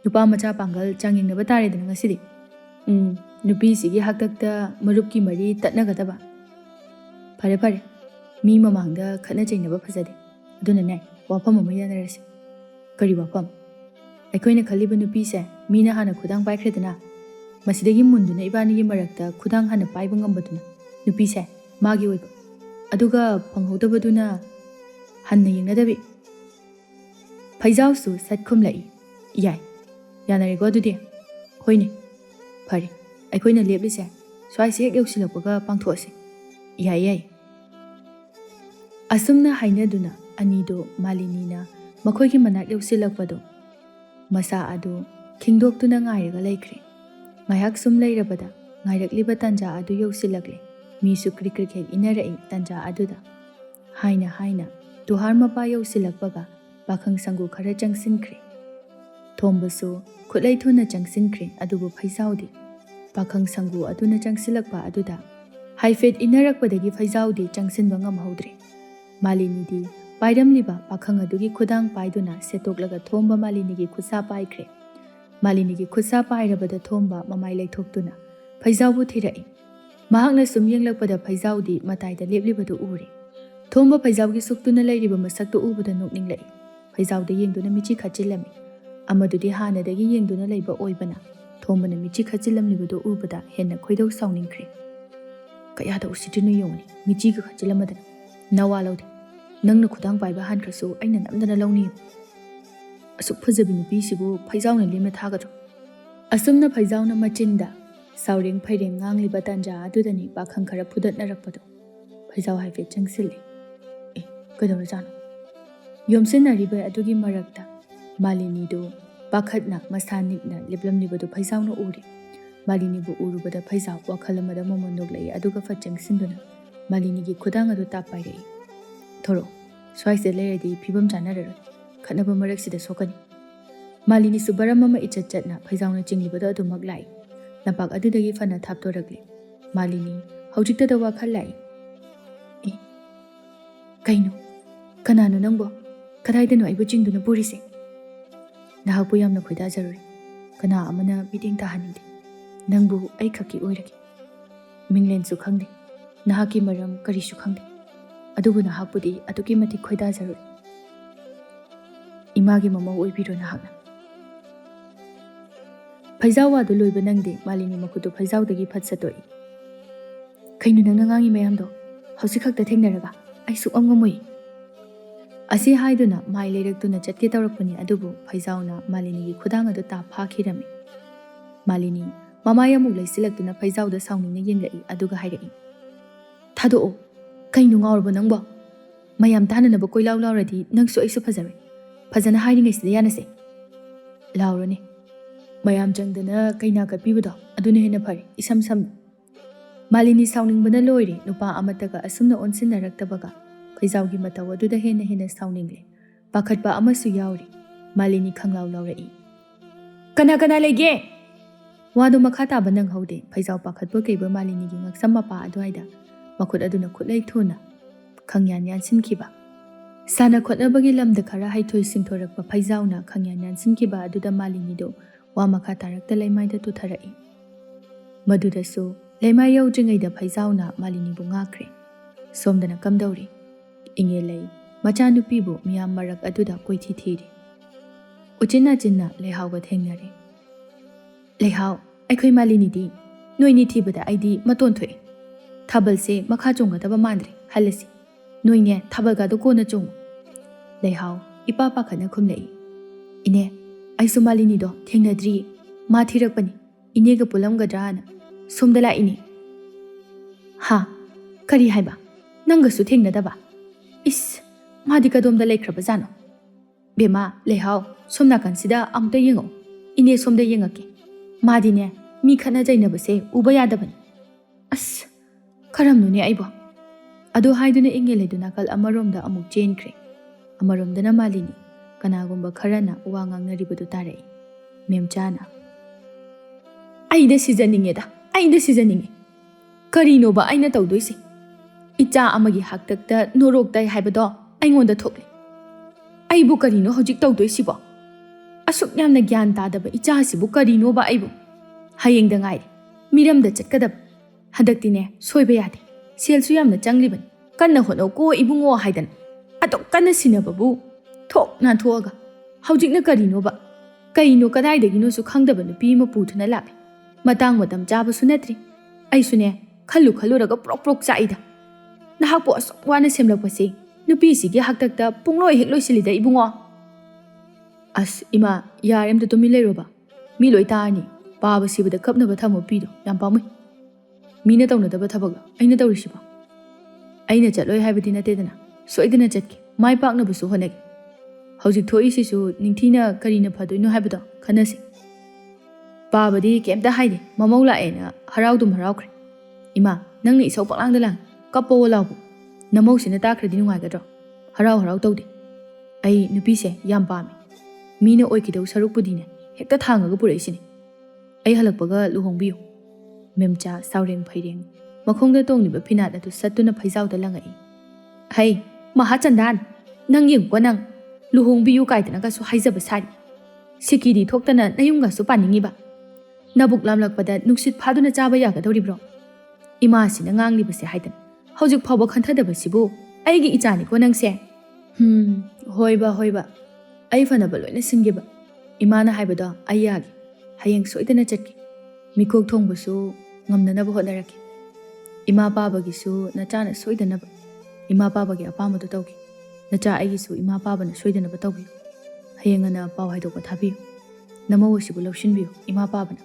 [SPEAKER 1] ꯅꯨꯄꯥ ꯃꯆꯥ ꯄꯥꯡꯒꯜ ꯆꯥꯡꯌꯦꯡꯅꯕ ꯇꯥꯔꯦꯗꯅ ꯉꯁꯤꯗꯤ ꯅꯨꯄꯤꯁꯤꯒꯤ ꯍꯥꯛꯇꯛꯇ ꯃꯔꯨꯞꯀꯤ ꯃꯔꯤ ꯇꯠꯅꯒꯗꯕ ꯐꯔꯦ ꯃꯤ ꯃꯃꯥꯡꯗ ꯈꯠꯅ ꯆꯩꯅꯕ ꯐꯖꯗꯦ ꯑꯗꯨꯅꯅꯦ ꯋꯥꯐꯝ ꯑꯃ ꯌꯥꯅꯔꯁꯤ ꯀꯔꯤ ꯋꯥꯐꯝ ꯑꯩꯈꯣꯏꯅ ꯈꯜꯂꯤꯕ ꯅꯨꯄꯤꯁꯦ ꯃꯤꯅ ꯍꯥꯟꯅ ꯈꯨꯗꯥꯡ ꯄꯥꯏꯈ꯭ꯔꯦꯗꯅ ꯃꯁꯤꯗꯒꯤ ꯃꯨꯟꯗꯨꯅ ꯏꯕꯥꯅꯤꯒꯤ ꯃꯔꯛꯇ ꯈꯨꯗꯥꯡ ꯍꯥꯟꯅ ꯄꯥꯏꯕ ꯉꯝꯕꯗꯨꯅ ꯅꯨꯄꯤꯁꯦ ꯃꯥꯒꯤ ꯑꯣꯏꯕ ꯑꯗꯨꯒ ꯐꯪꯍꯧꯗꯕꯗꯨꯅ ꯍꯟꯅ ꯌꯦꯡꯅꯗꯕꯤ ꯐꯩꯖꯥꯎꯁꯨ ꯁꯠ ꯈꯨꯝꯂꯛꯏ ꯌꯥꯏ ꯌꯥꯅꯔꯦꯀꯣ ꯑꯗꯨꯗꯤ ꯍꯣꯏꯅꯦ ꯐꯔꯦ ꯑꯩꯈꯣꯏꯅ ꯂꯦꯞꯂꯤꯁꯦ ꯁ꯭ꯋꯥꯏꯁꯦ ꯍꯦꯛ ꯌꯧꯁꯤꯜꯂꯛꯄꯒ ꯄꯥꯡꯊꯣꯛꯑꯁꯤ ꯌꯥꯏ ꯑꯁꯨꯝꯅ ꯍꯥꯏꯅꯗꯨꯅ ꯑꯅꯤꯗꯣ ꯃꯥꯂꯤꯅꯤꯅ ꯃꯈꯣꯏꯒꯤ ꯃꯅꯥꯛ ꯌꯧꯁꯤꯜꯂꯛꯄꯗꯣ ꯃꯁꯥ ꯑꯗꯨ ꯈꯤꯡꯗꯣꯛꯇꯨꯅ ꯉꯥꯏꯔꯒ ꯂꯩꯈ꯭ꯔꯦ ꯉꯥꯏꯍꯥꯛ ꯁꯨꯝ ꯂꯩꯔꯕꯗ ꯉꯥꯏꯔꯛꯂꯤꯕ ꯇꯥꯟꯖꯥ ꯑꯗꯨ ꯌꯧꯁꯤꯜꯂꯛꯂꯦ ꯃꯤꯁꯨ ꯀ꯭ꯔꯤꯛ ꯍꯦꯛ ꯏꯟꯅꯔꯛꯏ ꯇꯥꯟꯖꯥ ꯑꯗꯨꯗ ꯍꯥꯏꯅ ꯇꯨꯍꯥꯔ ꯃꯄꯥ ꯌꯧꯁꯤꯜꯂꯛꯄꯒ ꯄꯥꯈꯪ ꯁꯪꯒꯨ ꯈꯔ ꯆꯪꯁꯤꯟꯈ꯭ꯔꯦ ꯊꯣꯝꯕꯁꯨ ꯈꯨꯠꯂꯩ ꯊꯨꯅ ꯆꯪꯁꯤꯟꯈ꯭ꯔꯦ ꯑꯗꯨꯕꯨ ꯐꯩꯖꯥꯎꯗꯤ ꯄꯥꯈꯪ ꯁꯪꯒꯨ ꯑꯗꯨꯅ ꯆꯪꯁꯤꯜꯂꯛꯄ ꯑꯗꯨꯗ ꯍꯥꯏꯐꯦꯠ ꯏꯟꯅꯔꯛꯄꯗꯒꯤ ꯐꯩꯖꯥꯎꯗꯤ ꯆꯪꯁꯤꯟꯕ ꯉꯝꯍꯧꯗ꯭ꯔꯦ ꯃꯥꯂꯤꯅꯤꯗꯤ ꯄꯥꯏꯔꯝꯂꯤꯕ ꯄꯥꯈꯪ ꯑꯗꯨꯒꯤ ꯈꯨꯗꯥꯡ ꯄꯥꯏꯗꯨꯅ ꯁꯦꯠꯇꯣꯛꯂꯒ ꯊꯣꯝꯕ ꯃꯥꯂꯤꯅꯤꯒꯤ ꯈꯨꯠꯁꯥ ꯄꯥꯏꯈ꯭ꯔꯦ ꯃꯥꯂꯤꯅꯤꯒꯤ ꯈꯨꯠꯁꯥ ꯄꯥꯏꯔꯕꯗ ꯊꯣꯝꯕ ꯃꯃꯥꯏ ꯂꯩꯊꯣꯛꯇꯨꯅ ꯐꯩꯖꯥꯎꯕꯨ ꯊꯤꯔꯛꯏ ꯃꯍꯥꯛꯅ ꯁꯨꯝ ꯌꯦꯡꯂꯛꯄꯗ ꯐꯩꯖꯥꯎꯗꯤ ꯃꯇꯥꯏꯗ ꯂꯦꯞꯂꯤꯕꯗꯨ ꯎꯔꯦ ꯊꯣꯝꯕ ꯐꯩꯖꯥꯎꯒꯤ ꯁꯨꯛꯇꯨꯅ ꯂꯩꯔꯤꯕ ꯃꯁꯛꯇꯨ ꯎꯕꯗ ꯅꯣꯛꯅꯤꯡꯂꯛꯏ ꯐꯩꯖꯥꯎꯗ ꯌꯦꯡꯗꯨꯅ ꯃꯤꯆꯤ ꯈꯠꯆꯤꯜꯂꯝꯃꯤ ꯑꯃꯗꯨꯗꯤ ꯍꯥꯟꯅꯗꯒꯤ ꯌꯦꯡꯗꯨꯅ ꯂꯩꯕ ꯑꯣꯏꯕꯅ ꯊꯣꯝꯕꯅ ꯃꯤꯆꯤ ꯈꯠꯆꯤꯜꯂꯝꯂꯤꯕꯗꯨ ꯎꯕꯗ ꯍꯦꯟꯅ ꯈꯣꯏꯗꯧ ꯁꯥꯎꯅꯤꯡꯈ꯭ꯔꯦ ꯀꯌꯥꯗ ꯎꯁꯤꯠꯇ꯭ꯔꯤꯅꯣ ꯌꯦꯡꯉꯨꯅꯤ ꯃꯤꯆꯤꯒ ꯈꯠꯆꯤꯜꯂꯝꯃꯗꯅ ꯅꯋꯥ ꯂꯧꯗꯦ ꯅꯪꯅ ꯈꯨꯗꯥꯡ ꯄꯥꯏꯕ ꯍꯥꯟꯈ꯭ꯔꯁꯨ ꯑꯩꯅ ꯅꯝꯗꯅ ꯂꯧꯅꯤꯌꯨ ꯑꯁꯨꯛ ꯐꯖꯕꯤ ꯅꯨꯄꯤꯁꯤꯕꯨ ꯐꯩꯖꯥꯎꯅ ꯂꯦꯝꯅ ꯊꯥꯒꯗ꯭ꯔꯣ ꯑꯁꯨꯝꯅ ꯐꯩꯖꯥꯎꯅ ꯃꯆꯤꯟꯗ ꯁꯥꯎꯔꯦꯡ ꯐꯩꯔꯦꯡ ꯉꯥꯡꯂꯤꯕ ꯇꯥꯟꯖꯥ ꯑꯗꯨꯗꯅꯤ ꯄꯥꯈꯪ ꯈꯔ ꯐꯨꯗꯠꯅꯔꯛꯄꯗꯣ ꯐꯩꯖꯥꯎ ꯍꯥꯏꯐꯦꯠ ꯆꯪꯁꯤꯜꯂꯤ ꯀꯩꯗꯧꯔꯖꯥꯠꯅꯣ ꯌꯣꯝꯁꯤꯟꯅꯔꯤꯕ ꯑꯗꯨꯒꯤ ꯃꯔꯛꯇ ꯃꯥꯂꯤꯅꯤꯗꯨ ꯄꯥꯈꯠꯅ ꯃꯁꯥ ꯅꯤꯛꯅ ꯂꯦꯞꯂꯝꯂꯤꯕꯗꯨ ꯐꯩꯖꯥꯎꯅ ꯎꯔꯦ ꯃꯥꯂꯤꯅꯤꯕꯨ ꯎꯔꯨꯕꯗ ꯐꯩꯖꯥꯎ ꯋꯥꯈꯜ ꯑꯃꯗ ꯃꯃꯣꯟ ꯅꯣꯛꯂꯛꯏ ꯑꯗꯨꯒ ꯐꯠ ꯆꯪꯁꯤꯟꯗꯨꯅ ꯃꯥꯂꯤꯅꯤꯒꯤ ꯈꯨꯗꯥꯡ ꯑꯗꯨ ꯇꯥꯞ ꯄꯥꯏꯔꯛꯏ ꯊꯣꯔꯛꯑꯣ ꯁ꯭ꯋꯥꯏꯁꯤꯗ ꯂꯩꯔꯗꯤ ꯐꯤꯕꯝ ꯆꯥꯅꯔꯔꯣꯏ ꯈꯠꯅꯕ ꯃꯔꯛꯁꯤꯗ ꯁꯣꯛꯀꯅꯤ ꯃꯥꯂꯤꯅꯤꯁꯨ ꯕꯔꯝ ꯑꯃ ꯏꯆꯠ ꯆꯠꯅ ꯐꯩꯖꯥꯎꯅ ꯆꯤꯡꯂꯤꯕꯗꯣ ꯑꯗꯨꯃꯛ ꯂꯥꯛꯏ ꯂꯝꯄꯥꯛ ꯑꯗꯨꯗꯒꯤ ꯐꯅ ꯊꯥꯞꯇꯣꯔꯛꯂꯤ ꯃꯥꯂꯤꯅꯤ ꯍꯧꯖꯤꯛꯇꯗ ꯋꯥꯈꯜ ꯂꯥꯛꯏ ꯀꯩꯅꯣ ꯀꯅꯥꯅꯣ ꯅꯪꯕꯣ ꯀꯗꯥꯏꯗꯅꯣ ꯑꯩꯕꯨ ꯆꯤꯡꯗꯨꯅ ꯄꯨꯔꯤꯁꯦ ꯅꯍꯥꯛꯄꯨ ꯌꯥꯝꯅ ꯈꯣꯏꯗꯥꯖꯔꯨꯔꯦ ꯀꯅꯥ ꯑꯃꯅ ꯃꯤꯠꯌꯦꯡ ꯇꯥꯍꯟꯅꯤꯡꯗꯦ ꯅꯪꯕꯨ ꯑꯩ ꯈꯛꯀꯤ ꯑꯣꯏꯔꯒꯦ ꯃꯤꯡꯂꯦꯟꯁꯨ ꯈꯪꯗꯦ ꯅꯍꯥꯛꯀꯤ ꯃꯔꯝ ꯀꯔꯤꯁꯨ ꯈꯪꯗꯦ ꯑꯗꯨꯕꯨ ꯅꯍꯥꯛꯄꯨꯗꯤ ꯑꯗꯨꯛꯀꯤ ꯃꯇꯤꯛ ꯈꯣꯏꯗꯥꯖꯔꯨꯔꯦ ꯏꯃꯥꯒꯤ ꯃꯃꯧ ꯑꯣꯏꯕꯤꯔꯣ ꯅꯍꯥꯛꯅ ꯐꯩꯖꯥꯎ ꯋꯥꯗꯨ ꯂꯣꯏꯕ ꯅꯪꯗꯦ ꯃꯥꯂꯤꯅꯤ ꯃꯈꯨꯠꯇꯨ ꯐꯩꯖꯥꯎꯗꯒꯤ ꯐꯠ ꯁꯠꯇꯣꯛꯏ ꯀꯩꯅꯣ ꯅꯪꯅ ꯉꯥꯡꯉꯤ ꯃꯌꯥꯝꯗꯣ ꯍꯧꯖꯤꯛ ꯈꯛꯇ ꯊꯦꯡꯅꯔꯒ ꯑꯩ ꯁꯨꯛꯉꯝ ꯉꯝꯃꯣꯏ ꯑꯁꯤ ꯍꯥꯏꯗꯨꯅ ꯃꯥꯏ ꯂꯩꯔꯛꯇꯨꯅ ꯆꯠꯀꯦ ꯇꯧꯔꯛꯄꯅꯤ ꯑꯗꯨꯕꯨ ꯐꯩꯖꯥꯎꯅ ꯃꯥꯂꯤꯅꯤꯒꯤ ꯈꯨꯗꯥꯡ ꯑꯗꯨ ꯇꯥꯞ ꯐꯥꯈꯤꯔꯝꯃꯤ ꯃꯥꯂꯤꯅꯤ ꯃꯃꯥꯏ ꯑꯃꯨꯛ ꯂꯩꯁꯤꯜꯂꯛꯇꯨꯅ ꯐꯩꯖꯥꯎꯗ ꯁꯥꯎꯅꯤꯡꯅ ꯌꯦꯡꯂꯛꯏ ꯑꯗꯨꯒ ꯍꯥꯏꯔꯛꯏ ꯊꯥꯗꯣꯛꯑꯣ ꯀꯩꯅꯣ ꯉꯥꯎꯔꯕꯣ ꯅꯪꯕꯣ ꯃꯌꯥꯝ ꯇꯥꯅꯅꯕ ꯀꯣꯏꯂꯥꯎ ꯂꯥꯎꯔꯗꯤ ꯅꯪꯁꯨ ꯑꯩꯁꯨ ꯐꯖꯔꯣꯏ ꯐꯖꯅ ꯍꯥꯏꯔꯤꯉꯩꯁꯤꯗ ꯌꯥꯅꯁꯦ ꯂꯥꯎꯔꯅꯤ ꯃꯌꯥꯝ ꯆꯪꯗꯅ ꯀꯩꯅꯥ ꯀꯠꯄꯤꯕꯗꯣ ꯑꯗꯨꯅ ꯍꯦꯟꯅ ꯐꯔꯦ ꯏꯁꯝ ꯁꯝꯅ ꯃꯥꯂꯤꯅꯤ ꯁꯥꯎꯅꯤꯡꯕꯅ ꯂꯣꯏꯔꯦ ꯅꯨꯄꯥ ꯑꯃꯠꯇꯒ ꯑꯁꯨꯝꯅ ꯑꯣꯟꯁꯤꯟꯅꯔꯛꯇꯕꯒ ꯐꯩꯖꯥꯎꯒꯤ ꯃꯇꯧ ꯑꯗꯨꯗ ꯍꯦꯟꯅ ꯁꯥꯎꯅꯤꯡꯂꯦ ꯄꯥꯈꯠꯄ ꯑꯃꯁꯨ ꯌꯥꯎꯔꯤ ꯃꯥꯂꯤꯅꯤ ꯈꯪꯂꯥꯎ ꯂꯥꯎꯔꯛꯏ ꯀꯅꯥ ꯂꯩꯒꯦ ꯋꯥꯗꯨ ꯃꯈꯥ ꯇꯥꯕ ꯅꯪꯍꯧꯗꯦ ꯐꯩꯖꯥꯎ ꯄꯥꯈꯠꯄ ꯀꯩꯕ ꯃꯥꯂꯤꯅꯤꯒꯤ ꯉꯛꯁꯝ ꯃꯄꯥ ꯑꯗꯨꯋꯥꯏꯗ ꯃꯈꯨꯠ ꯑꯗꯨꯅ ꯈꯨꯠꯂꯩ ꯊꯨꯅ ꯈꯪꯌꯥꯟ ꯌꯥꯟꯁꯤꯟꯈꯤꯕ ꯁꯥꯟꯅ ꯈꯣꯠꯅꯕꯒꯤ ꯂꯝꯗ ꯈꯔ ꯍꯩꯊꯣꯏ ꯁꯤꯡꯊꯣꯔꯛꯄ ꯐꯩꯖꯥꯎꯅ ꯈꯪꯌꯥꯟ ꯌꯥꯟꯁꯤꯟꯈꯤꯕ ꯑꯗꯨꯗ ꯃꯥꯂꯤꯅꯤꯗꯨ ꯋꯥ ꯃꯈꯥ ꯇꯥꯔꯛꯇ ꯂꯩꯃꯥꯏꯗ ꯇꯨꯊꯔꯛꯏ ꯃꯗꯨꯗꯁꯨ ꯂꯩꯃꯥꯏ ꯌꯧꯗ꯭ꯔꯤꯉꯩꯗ ꯐꯩꯖꯥꯎꯅ ꯃꯥꯂꯤꯅꯤꯕꯨ ꯉꯥꯛꯈ꯭ꯔꯦ ꯁꯣꯝꯗꯅ ꯀꯝꯗꯧꯔꯤ ꯏꯉꯦꯂꯩ ꯃꯆꯥꯅꯨꯄꯤꯕꯨ ꯃꯤꯌꯥꯝ ꯃꯔꯛ ꯑꯗꯨꯗ ꯀꯣꯏꯊꯤ ꯊꯤꯔꯤ ꯎꯆꯤꯟꯅꯥꯆꯤꯟꯅ ꯂꯩꯍꯥꯎꯒ ꯊꯦꯡꯅꯔꯦ ꯂꯩꯍꯥꯎ ꯑꯩꯈꯣꯏ ꯃꯥꯂꯤꯅꯤꯗꯤ ꯅꯣꯏꯅꯤ ꯊꯤꯕꯗ ꯑꯩꯗꯤ ꯃꯇꯣꯟ ꯊꯣꯛꯑꯦ ꯊꯥꯕꯜꯁꯦ ꯃꯈꯥ ꯆꯣꯡꯒꯗꯕ ꯃꯥꯟꯗ꯭ꯔꯦ ꯍꯜꯂꯁꯤ ꯅꯣꯏꯅꯦ ꯊꯥꯕꯜꯒꯗꯣ ꯀꯣꯟꯅ ꯆꯣꯡꯉꯨ ꯂꯩꯍꯥꯎ ꯏꯄꯥ ꯄꯥꯈꯠꯅ ꯈꯨꯝꯂꯛꯏ ꯏꯅꯦ ꯑꯩꯁꯨ ꯃꯥꯂꯤꯅꯤꯗꯣ ꯊꯦꯡꯅꯗ꯭ꯔꯤꯌꯦ ꯃꯥ ꯊꯤꯔꯛꯄꯅꯤ ꯏꯅꯦꯒ ꯄꯨꯜꯂꯝꯒꯗ꯭ꯔꯥꯅ ꯁꯣꯝꯗ ꯂꯥꯛꯏꯅꯤ ꯍꯥ ꯀꯔꯤ ꯍꯥꯏꯕ ꯅꯪꯒꯁꯨ ꯊꯦꯡꯅꯗꯕ ꯏꯁ ꯃꯥꯗꯤ ꯀꯗꯣꯝꯗ ꯂꯩꯈ꯭ꯔꯕꯖꯥꯠꯅꯣ ꯕꯦꯃꯥ ꯂꯩꯍꯥꯎ ꯁꯣꯝ ꯅꯥꯀꯟꯁꯤꯗ ꯑꯃꯨꯛꯇ ꯌꯦꯡꯉꯛꯑꯣ ꯏꯅꯦ ꯁꯣꯝꯗ ꯌꯦꯡꯉꯛꯀꯦ ꯃꯥꯗꯤꯅꯦ ꯃꯤ ꯈꯠꯅ ꯆꯩꯅꯕꯁꯦ ꯎꯕ ꯌꯥꯗꯕꯅꯤ ꯑꯁ ꯀꯔꯝꯅꯣꯅꯦ ꯑꯩꯕꯣ Adu haiduna inge leduna kal amarom da amuk chenkre. Amarom dana Malini kanagumba kharana wa ngangnaribadu tarai. Memchana. Aida sizaninge. Karino ba aina tawdoisi. Icha amagi haktakta norok dai haibado aingonda thokle. Aibu karino hojik tawdoisi bo. Asuk yamna gyan tadaba icha sibu karino ba aibu. Hayeng da ngai. Miram da chatkadab. Hadaktine soiba yade. Selsu yamna changliban. Kanna hono ko ibungo haidan. Atok kanna sinababu. Thok na thoga. Hojik na karino ba. Kaino kadai dagino su khangdaba nupi ma puthuna labi. Matang matam jaba sunatri. Ai sune khalu raga prok chaida. Nahak po asok wana semlakpasi. Nupi sige haktakta pungloi hekloi silida ibungo. As ima yarem da tumile roba. Miloi taani. Baba sibada kapna ba thamo pido. Yam pamui. Mina tawna daba thabaga. Aina tawrishiba. Aina chatloi haibadi natedana. Soidana chatki. Mai pakna basu honagi. Hojik thoi sisu ningthina karina phadoino haibado khanasi. Babadi kemta haide. Mamau laena haraudum haraukre. Ima nangni isau paklang dalang. Kapo walaubu. Namau sina takradi nungaigadro. Harau tawdi. Ai nupi se yam pami. Mina oikidaw sarukpudine. Hekta thangaga puraisini. Ai halakpaga luhongbiyo. Memcha saureng phaireng. Makhongda tongniba phinat atu sattuna phaijawda langai. Hai, mahachandan. Nang yengko nang. Luhongbiyo kaidana kasu haijaba sari. Sikidi thoktana nayunga su paningiba. Nabuk lamlakpada nuksit phaduna chaba yagadawribro. Ima sina nganglibase haidan. Hojik phawba khanthadabasibu. Aigi ichani ko nangse. Hoiba. Ai fanaba loina singiba. Imana haibado ayagi. Hayeng soidana chatki. Mikok thongbasu ngamnanaba hotnaraki. Ima babagisu nachana soidanaba. Ima babagi apamadu tawgi. Nacha aigisu ima babana soidanaba tawgi. Hayengana paw haidokpa thabiyo. Namawasibu lawshinbiyo ima babana.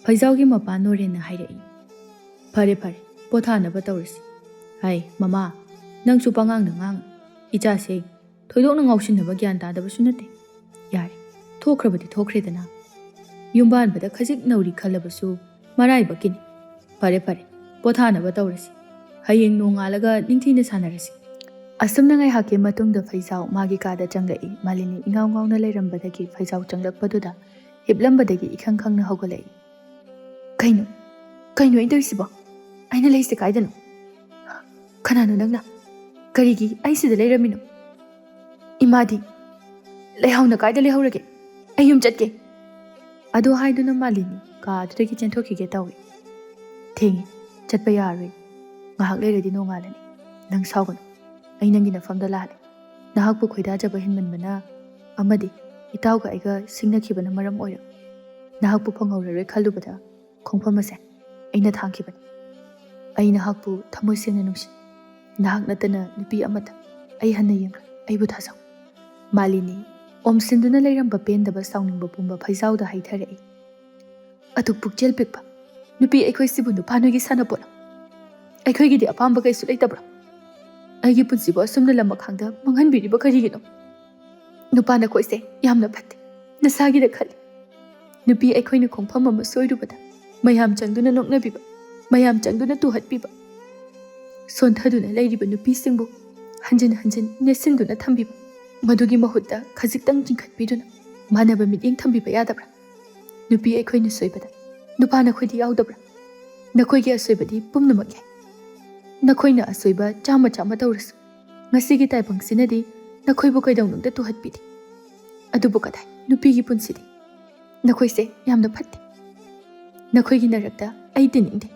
[SPEAKER 1] Phaijawgi mapan norena hairai. Phare pothanaba tawrisi. Hai mama nangsu pangang na ngang. Icha se thoidokna ngawshinaba gyan tadabasu nate. Yari thokrabadi thokhredana. Yumban bada khajik nauri khalabasu marai bakini. Phare pothanaba tawrisi. Hayeng nongalaga ningthina sanarasi. Asumna ngai hake matungda phaijaw magi kada changlai. Malini ingaw na lairambadagi phaijaw changlakpaduda hiplambadagi ikhang-khangna haugalai. Kaino indoisibo. Aina leise kaidano. Kanano nangna. Karigi aisida leiramino. Imadi lehauna kaida lehaurage. Ayum chatke. Adu haiduna Malini ka adudagi chenthokige tawi. Thengi chatpa yaroi. Ngahak leiradi nongalani. Nang saugano. Ai nangi nafamda lali. Nahakpu khoidajaba hinmanbana amadi itawga aiga singnakibana maram oira. Nahakpu phanghauraroi khallubada khongphamase aina thangkibani. Ai nahakpu thamoi sengna nungsi. Nahak natana nupi amata ai hanna yengra aibu thasaw. Malini omsinduna leiramba pendaba sawningba pumba phaijawda haitharei. Atuk pukchel pikpa nupi aikhoi sibu nupanogi sanapona. Aikhoigidi apamba kaisu leitabra. Aigi punsibo asumna lamba khangda manghanbiriba karigino. Nupana khoise yamna phatte. Nasagida khali. Nupi aikhoina khongpham ama soirubada. Mayam changduna noknabiba. Mayam changduna tuhatbiba. Sonthaduna leiriba nupi singbu hanjin nesinduna thambiba. Madugi mahutta khajiktang jingkhatbiduna manaba mityeng thambiba yadabra. Nupi aikhoina soibada. Nupana khoidi yaudabra. Nakhoigi asoibadi pumnamak yai. Nakhoina asoiba chama tawrasu. Ngasigi taibangsinadi nakhoibu kaidawngda tuhatbidi. Adubu kadai nupigi punsidi. Nakhoise yamna phatte. Nakhoigi narakta ai tiningde.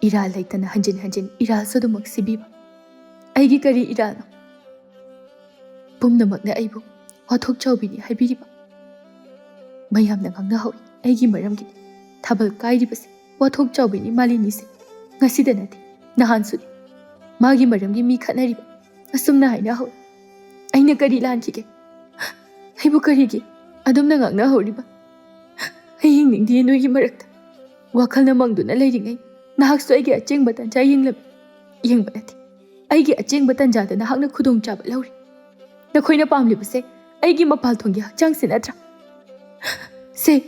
[SPEAKER 1] Iral laitana hanjin iral sodumak sibiba. Aigi kari iralno. Pumnamakna aibu Wathok Chaobini haibiriba. Mayamna ngangna hawi aigi maramgidi. Thabal kairibase Wathok Chaobini Malinise. Ngasida nati nahansudi. Magi maramgi mi khatnariba. Asumna haina hawi. Aina kari lankige. Aibu karigi adumna ngangna hawriba. Hayeng ningdi noigi marakta. Wakhalna mangduna leiringai. Nahaksu aigi achengba tanja yenglabi. Yengba nati. Aigi achengba tanjada nahakna khudong chaba lauri. Nakhoina pamlibase aigi mapal thongi hakchang sinatra. Se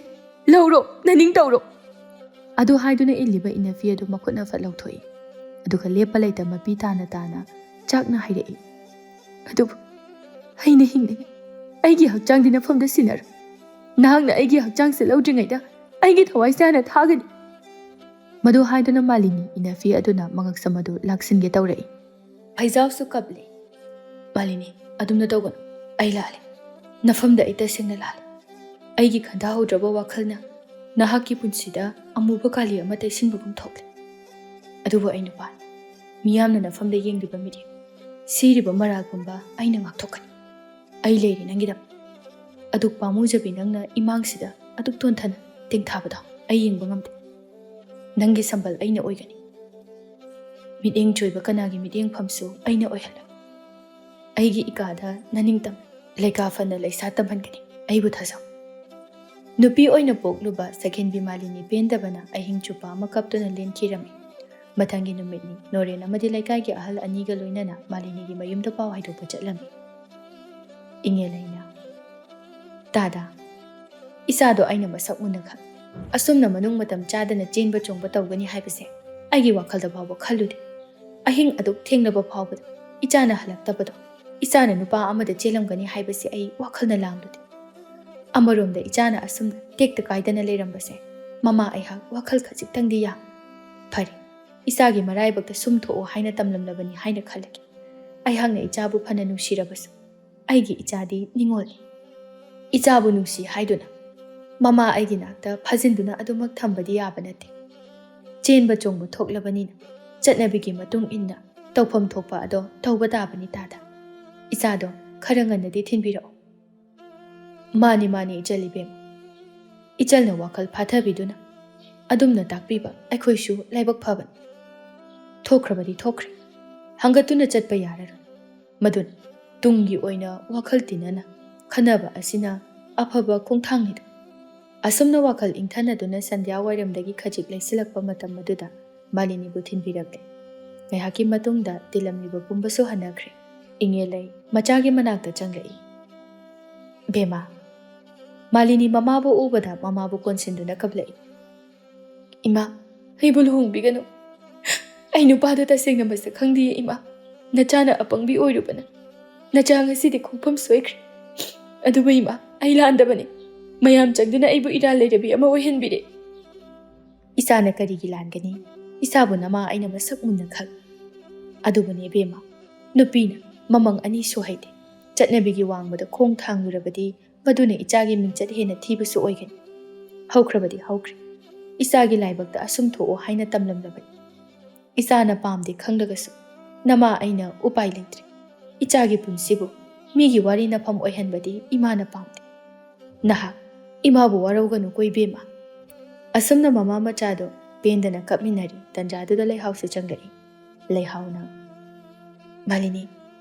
[SPEAKER 1] lauro naning tawro. Adu haiduna illiba inafi adu makhutna fat lauthoi. ꯑꯗꯨꯒ ꯂꯦꯞꯄ ꯂꯩꯇ ꯃꯄꯤ ꯇꯥꯅ ꯇꯥꯅ ꯆꯥꯛꯅ ꯍꯥꯏꯔꯛꯏ꯫ ꯑꯗꯨꯕꯨ ꯑꯩꯅ ꯍꯤꯡꯂꯤꯉꯩ ꯑꯩꯒꯤ ꯍꯛꯆꯥꯡꯗꯤ ꯅꯐꯝꯗ ꯁꯤꯟꯅꯔꯣꯏ꯫ ꯅꯍꯥꯛꯅ ꯑꯩꯒꯤ ꯍꯛꯆꯥꯡꯁꯦ ꯂꯧꯗ꯭ꯔꯤꯉꯩꯗ ꯑꯩꯒꯤ ꯊꯋꯥꯏ ꯆꯥꯅ ꯊꯥꯒꯅꯤ꯫ ꯃꯗꯨ ꯍꯥꯏꯗꯨꯅ ꯃꯥꯂꯤꯅꯤ ꯏꯅꯐꯤ ꯑꯗꯨꯅ ꯃꯉꯛꯁꯝ ꯑꯗꯨ ꯂꯥꯛꯁꯤꯟꯒꯦ ꯇꯧꯔꯛꯏ꯫ ꯐꯩꯖꯥꯎꯁꯨ ꯀꯞꯂꯤ꯫ ꯃꯥꯂꯤꯅꯤ, ꯑꯗꯨꯝꯅ ꯇꯧꯒꯅꯨ꯫ ꯑꯩ ꯂꯥꯜꯂꯦ꯫ ꯅꯐꯝꯗ ꯑꯩ ꯇꯁꯦꯡꯅ ꯂꯥꯜꯂꯦ꯫ ꯑꯩꯒꯤ ꯈꯟꯊꯍꯧꯗ꯭ꯔꯕ ꯋꯥꯈꯜꯅ ꯅꯍꯥꯛꯀꯤ ꯄꯨꯟꯁꯤꯗ ꯑꯃꯨꯕ ꯀꯥꯂꯤ ꯑꯃ ꯇꯩꯁꯤꯟꯕꯒꯨꯝ ꯊꯣꯛꯂꯦ꯫ ꯑꯗꯨꯕꯨ ꯑꯩ ꯅꯨꯄꯥꯅꯤ꯫ ꯃꯤꯌꯥꯝꯅ ꯅꯐꯝꯗ ꯌꯦꯡꯂꯤꯕ ꯃꯤꯠꯌꯦꯡ, ꯁꯤꯔꯤꯕ ꯃꯔꯥꯜ ꯑꯩꯅ ꯉꯥꯛꯊꯣꯛꯀꯅꯤ꯫ ꯑꯩ ꯂꯩꯔꯤ ꯅꯪꯒꯤꯗꯃꯛ꯫ ꯑꯗꯨꯛ ꯄꯥꯝꯃꯨꯖꯕꯤ ꯅꯪꯅ ꯏꯃꯥꯡꯁꯤꯗ ꯑꯗꯨꯛ ꯇꯣꯟꯊꯅ ꯇꯦꯡꯊꯥꯕꯗꯣ ꯑꯩ ꯌꯦꯡꯕ ꯉꯝꯗꯦ꯫ ꯅꯪꯒꯤ ꯁꯝꯕꯜ ꯑꯩꯅ ꯑꯣꯏꯒꯅꯤ꯫ ꯃꯤꯠꯌꯦꯡ ꯆꯣꯏꯕ ꯀꯅꯥꯒꯤ ꯃꯤꯠꯌꯦꯡꯐꯝꯁꯨ ꯑꯩꯅ ꯑꯣꯏꯍꯜꯂꯣꯏ꯫ ꯑꯩꯒꯤ ꯏꯀꯥꯗ ꯅꯅꯤꯡꯇꯝ ꯂꯩꯀꯥ ꯐꯅ ꯂꯩꯁꯥ ꯇꯝꯍꯟꯒꯅꯤ꯫ ꯑꯩꯕꯨ ꯊꯥꯖꯧ꯫ ꯅꯨꯄꯤ ꯑꯣꯏꯅ ꯄꯣꯛꯂꯨꯕ ꯁꯈꯦꯟꯕꯤ ꯃꯥꯂꯤꯅꯤ ꯄꯦꯟꯗꯕꯅ ꯑꯍꯤꯡ ꯆꯨꯞꯄ ꯑꯃ ꯀꯞꯇꯨꯅ ꯂꯦꯟꯈꯤꯔꯝꯃꯤ꯫ ꯃꯊꯪꯒꯤ ꯅꯨꯃꯤꯠꯅꯤ ꯅꯣꯔꯦꯟ ꯑꯃꯗꯤ ꯂꯩꯀꯥꯏꯒꯤ ꯑꯍꯜ ꯑꯅꯤꯒ ꯂꯣꯏꯅꯅ ꯃꯥꯂꯤꯅꯤꯒꯤ ꯃꯌꯨꯝꯗ ꯄꯥꯎ ꯍꯥꯏꯗꯣꯛꯄ ꯆꯠꯂꯝꯃꯤ꯫ ꯏꯉꯦꯂꯩꯅ, ꯇꯥꯗ, ꯏꯆꯥꯗꯣ ꯑꯩꯅ ꯃꯁꯛ ꯃꯨꯟꯅ ꯈꯪꯏ꯫ ꯑꯁꯨꯝꯅ ꯃꯅꯨꯡ ꯃꯇꯝ ꯆꯥꯗꯅ ꯆꯦꯟꯕ ꯆꯣꯡꯕ ꯇꯧꯒꯅꯤ ꯍꯥꯏꯕꯁꯦ ꯑꯩꯒꯤ ꯋꯥꯈꯜꯗ ꯐꯥꯎꯕ ꯈꯜꯂꯨꯗꯦ꯫ ꯑꯍꯤꯡ ꯑꯗꯨꯛ ꯊꯦꯡꯂꯕ ꯐꯥꯎꯕꯗ ꯏꯆꯥꯅ ꯍꯜꯂꯛꯇꯕꯗꯣ, ꯏꯆꯥꯅ ꯅꯨꯄꯥ ꯑꯃꯗ ꯆꯦꯜꯂꯝꯒꯅꯤ ꯍꯥꯏꯕꯁꯦ ꯑꯩ ꯋꯥꯈꯜꯅ ꯂꯥꯡꯂꯨꯗꯦ꯫ ꯑꯃꯔꯣꯝꯗ ꯏꯆꯥꯅ ꯑꯁꯨꯝꯅ ꯇꯦꯛꯇ ꯀꯥꯏꯗꯅ ꯂꯩꯔꯝꯕꯁꯦ ꯃꯃꯥ ꯑꯩꯍꯥꯛ ꯋꯥꯈꯜ ꯈꯖꯤꯛꯇꯪꯗꯤ ꯌꯥꯝ ꯐꯔꯦ꯫ ꯏꯆꯥꯒꯤ ꯃꯔꯥꯏꯕꯛꯇ ꯁꯨꯝꯊꯣꯛꯑꯣ ꯍꯥꯏꯅ ꯇꯝꯂꯝꯂꯕꯅꯤ ꯍꯥꯏꯅ ꯈꯜꯂꯒꯦ꯫ ꯑꯩꯍꯥꯛꯅ ꯏꯆꯥꯕꯨ ꯐꯅ ꯅꯨꯡꯁꯤꯔꯕꯁꯨ ꯑꯩꯒꯤ ꯏꯆꯥꯗꯤ ꯅꯤꯡꯉꯣꯜꯅꯤ꯫ ꯏꯆꯥꯕꯨ ꯅꯨꯡꯁꯤ ꯍꯥꯏꯗꯨꯅ ꯃꯃꯥ ꯑꯩꯒꯤ ꯅꯥꯛꯇ ꯐꯥꯖꯤꯟꯗꯨꯅ ꯑꯗꯨꯃꯛ ꯊꯝꯕꯗꯤ ꯌꯥꯕ ꯅꯠꯇꯦ꯫ ꯆꯦꯟꯕ ꯆꯣꯡꯕ ꯊꯣꯛꯂꯕꯅꯤꯅ ꯆꯠꯅꯕꯤꯒꯤ ꯃꯇꯨꯡ ꯏꯟꯅ ꯇꯧꯐꯝ ꯊꯣꯛꯄ ꯑꯗꯣ ꯇꯧꯕ ꯇꯥꯕꯅꯤ ꯇꯥꯗ꯫ ꯏꯆꯥꯗꯣ ꯈꯔ ꯉꯟꯅꯗꯤ ꯊꯤꯟꯕꯤꯔꯛꯑꯣ꯫ ꯃꯥꯅꯤ ꯃꯥꯅꯤ ꯏꯆꯜ ꯏꯕꯦꯝꯃ꯫ ꯏꯆꯜꯅ ꯋꯥꯈꯜ ꯐꯥꯊꯕꯤꯗꯨꯅ ꯑꯗꯨꯝꯅ ꯇꯥꯛꯄꯤꯕ ꯑꯩꯈꯣꯏꯁꯨ ꯂꯥꯏꯕꯛ ꯐꯕꯅꯤ꯫ ꯊꯣꯛꯈ꯭ꯔꯕꯗꯤ ꯊꯣꯛꯈ꯭ꯔꯦ꯫ ꯍꯪꯒꯠꯇꯨꯅ ꯆꯠꯄ ꯌꯥꯔꯔꯣꯏ꯫ ꯃꯗꯨꯅ ꯇꯨꯡꯒꯤ ꯑꯣꯏꯅ ꯋꯥꯈꯜ ꯇꯤꯟꯅꯅ ꯈꯟꯅꯕ ꯑꯁꯤꯅ ꯑꯐꯕ ꯈꯣꯡꯊꯥꯡꯅꯤꯗ꯫ ꯑꯁꯨꯝꯅ ꯋꯥꯈꯜ ꯏꯪꯊꯅꯗꯨꯅ ꯁꯟꯙ꯭ꯌꯥ ꯋꯥꯏꯔꯝꯗꯒꯤ ꯈꯖꯤꯛ ꯂꯩꯁꯤꯜꯂꯛꯄ ꯃꯇꯝ ꯑꯗꯨꯗ ꯃꯥꯂꯤꯅꯤꯕꯨ ꯊꯤꯟꯕꯤꯔꯛꯂꯦ꯫ ꯉꯥꯏꯍꯥꯛꯀꯤ ꯃꯇꯨꯡꯗ ꯇꯤꯜꯂꯝꯂꯤꯕ ꯄꯨꯝꯕꯁꯨ ꯍꯟꯅꯈ꯭ꯔꯦ꯫ ꯏꯉꯦꯂꯩ ꯃꯆꯥꯒꯤ ꯃꯅꯥꯛꯇ ꯆꯪꯂꯛꯏ꯫ ꯕꯦꯃꯥ, ꯃꯥꯂꯤꯅꯤ ꯃꯃꯥꯕꯨ ꯎꯕꯗ ꯃꯃꯥꯕꯨ ꯀꯣꯟꯁꯤꯟꯗꯨꯅ ꯀꯞꯂꯛꯏ꯫ ꯏꯃꯥ, ꯑꯩꯕꯨ ꯂꯨꯍꯣꯡꯕꯤꯒꯅꯨ꯫ ꯑꯩ ꯅꯨꯄꯥꯗꯣ ꯇꯁꯦꯡꯅ ꯃꯁꯛ ꯈꯪꯗꯤꯌꯦ ꯏꯃꯥ꯫ ꯅꯆꯥꯅ ꯑꯄꯪꯕꯤ ꯑꯣꯏꯔꯨꯕꯅ ꯅꯆꯥ ꯉꯁꯤꯗꯤ ꯈꯣꯡꯐꯝ ꯁꯣꯏꯈ꯭ꯔꯦ꯫ ꯑꯗꯨꯕꯨ ꯏꯃꯥ, ꯑꯩ ꯂꯥꯟꯗꯕꯅꯤ꯫ ꯃꯌꯥꯝ ꯆꯪꯗꯨꯅ ꯑꯩꯕꯨ ꯏꯔꯥꯜ ꯂꯩꯔꯕꯤ ꯑꯃ ꯑꯣꯏꯍꯟꯕꯤꯔꯦ꯫ ꯏꯆꯥꯅ ꯀꯔꯤꯒꯤ ꯂꯥꯟꯒꯅꯤ? ꯏꯆꯥꯕꯨ ꯅꯃꯥ ꯑꯩꯅ ꯃꯁꯛ ꯃꯨꯟꯅ ꯈꯪꯏ꯫ ꯑꯗꯨꯕꯨꯅꯦ ꯕꯦꯃꯥ, ꯅꯨꯄꯤꯅ ꯃꯃꯪ ꯑꯅꯤ ꯁꯨꯍꯩꯗꯦ꯫ ꯆꯠꯅꯕꯤꯒꯤ ꯋꯥꯡꯃꯗ ꯈꯣꯡ ꯊꯥꯡꯂꯨꯔꯕꯗꯤ ꯃꯗꯨꯅ ꯏꯆꯥꯒꯤ ꯃꯤꯡꯆꯠ ꯍꯦꯟꯅ ꯊꯤꯕꯁꯨ ꯑꯣꯏꯒꯅꯤ꯫ ꯍꯧꯈ꯭ꯔꯕꯗꯤ ꯍꯧꯈ꯭ꯔꯦ꯫ ꯏꯆꯥꯒꯤ ꯂꯥꯏꯕꯛꯇ ꯑꯁꯨꯝ ꯊꯣꯛꯑꯣ ꯍꯥꯏꯅ ꯇꯝꯂꯝꯂꯕꯅꯤ꯫ ꯏꯆꯥꯅ ꯄꯥꯝꯗꯦ ꯈꯪꯂꯒꯁꯨ ꯅꯃꯥ ꯑꯩꯅ ꯎꯄꯥꯏ ꯂꯩꯇ꯭ꯔꯦ꯫ ꯏꯆꯥꯒꯤ ꯄꯨꯟꯁꯤꯕꯨ ꯃꯤꯒꯤ ꯋꯥꯔꯤ ꯅꯐꯝ ꯑꯣꯏꯍꯟꯕꯗꯤ ꯏꯃꯥꯅ ꯄꯥꯝꯗꯦ꯫ ꯅꯍꯥꯛ ꯏꯃꯥꯕꯨ ꯋꯥꯔꯧꯒꯅꯨ ꯀꯣ ꯏꯕꯦꯝꯃ꯫ ꯑꯁꯨꯝꯅ ꯃꯃꯥ ꯃꯆꯥꯗꯣ ꯄꯦꯟꯗꯅ ꯀꯞꯃꯤꯟꯅꯔꯤ ꯇꯟꯖꯥꯗꯨꯗ ꯂꯩꯍꯥꯎꯁꯨ ꯆꯪꯂꯛꯏ꯫ ꯂꯩꯍꯥꯎꯅ, ꯃꯥꯂꯤꯅꯤ,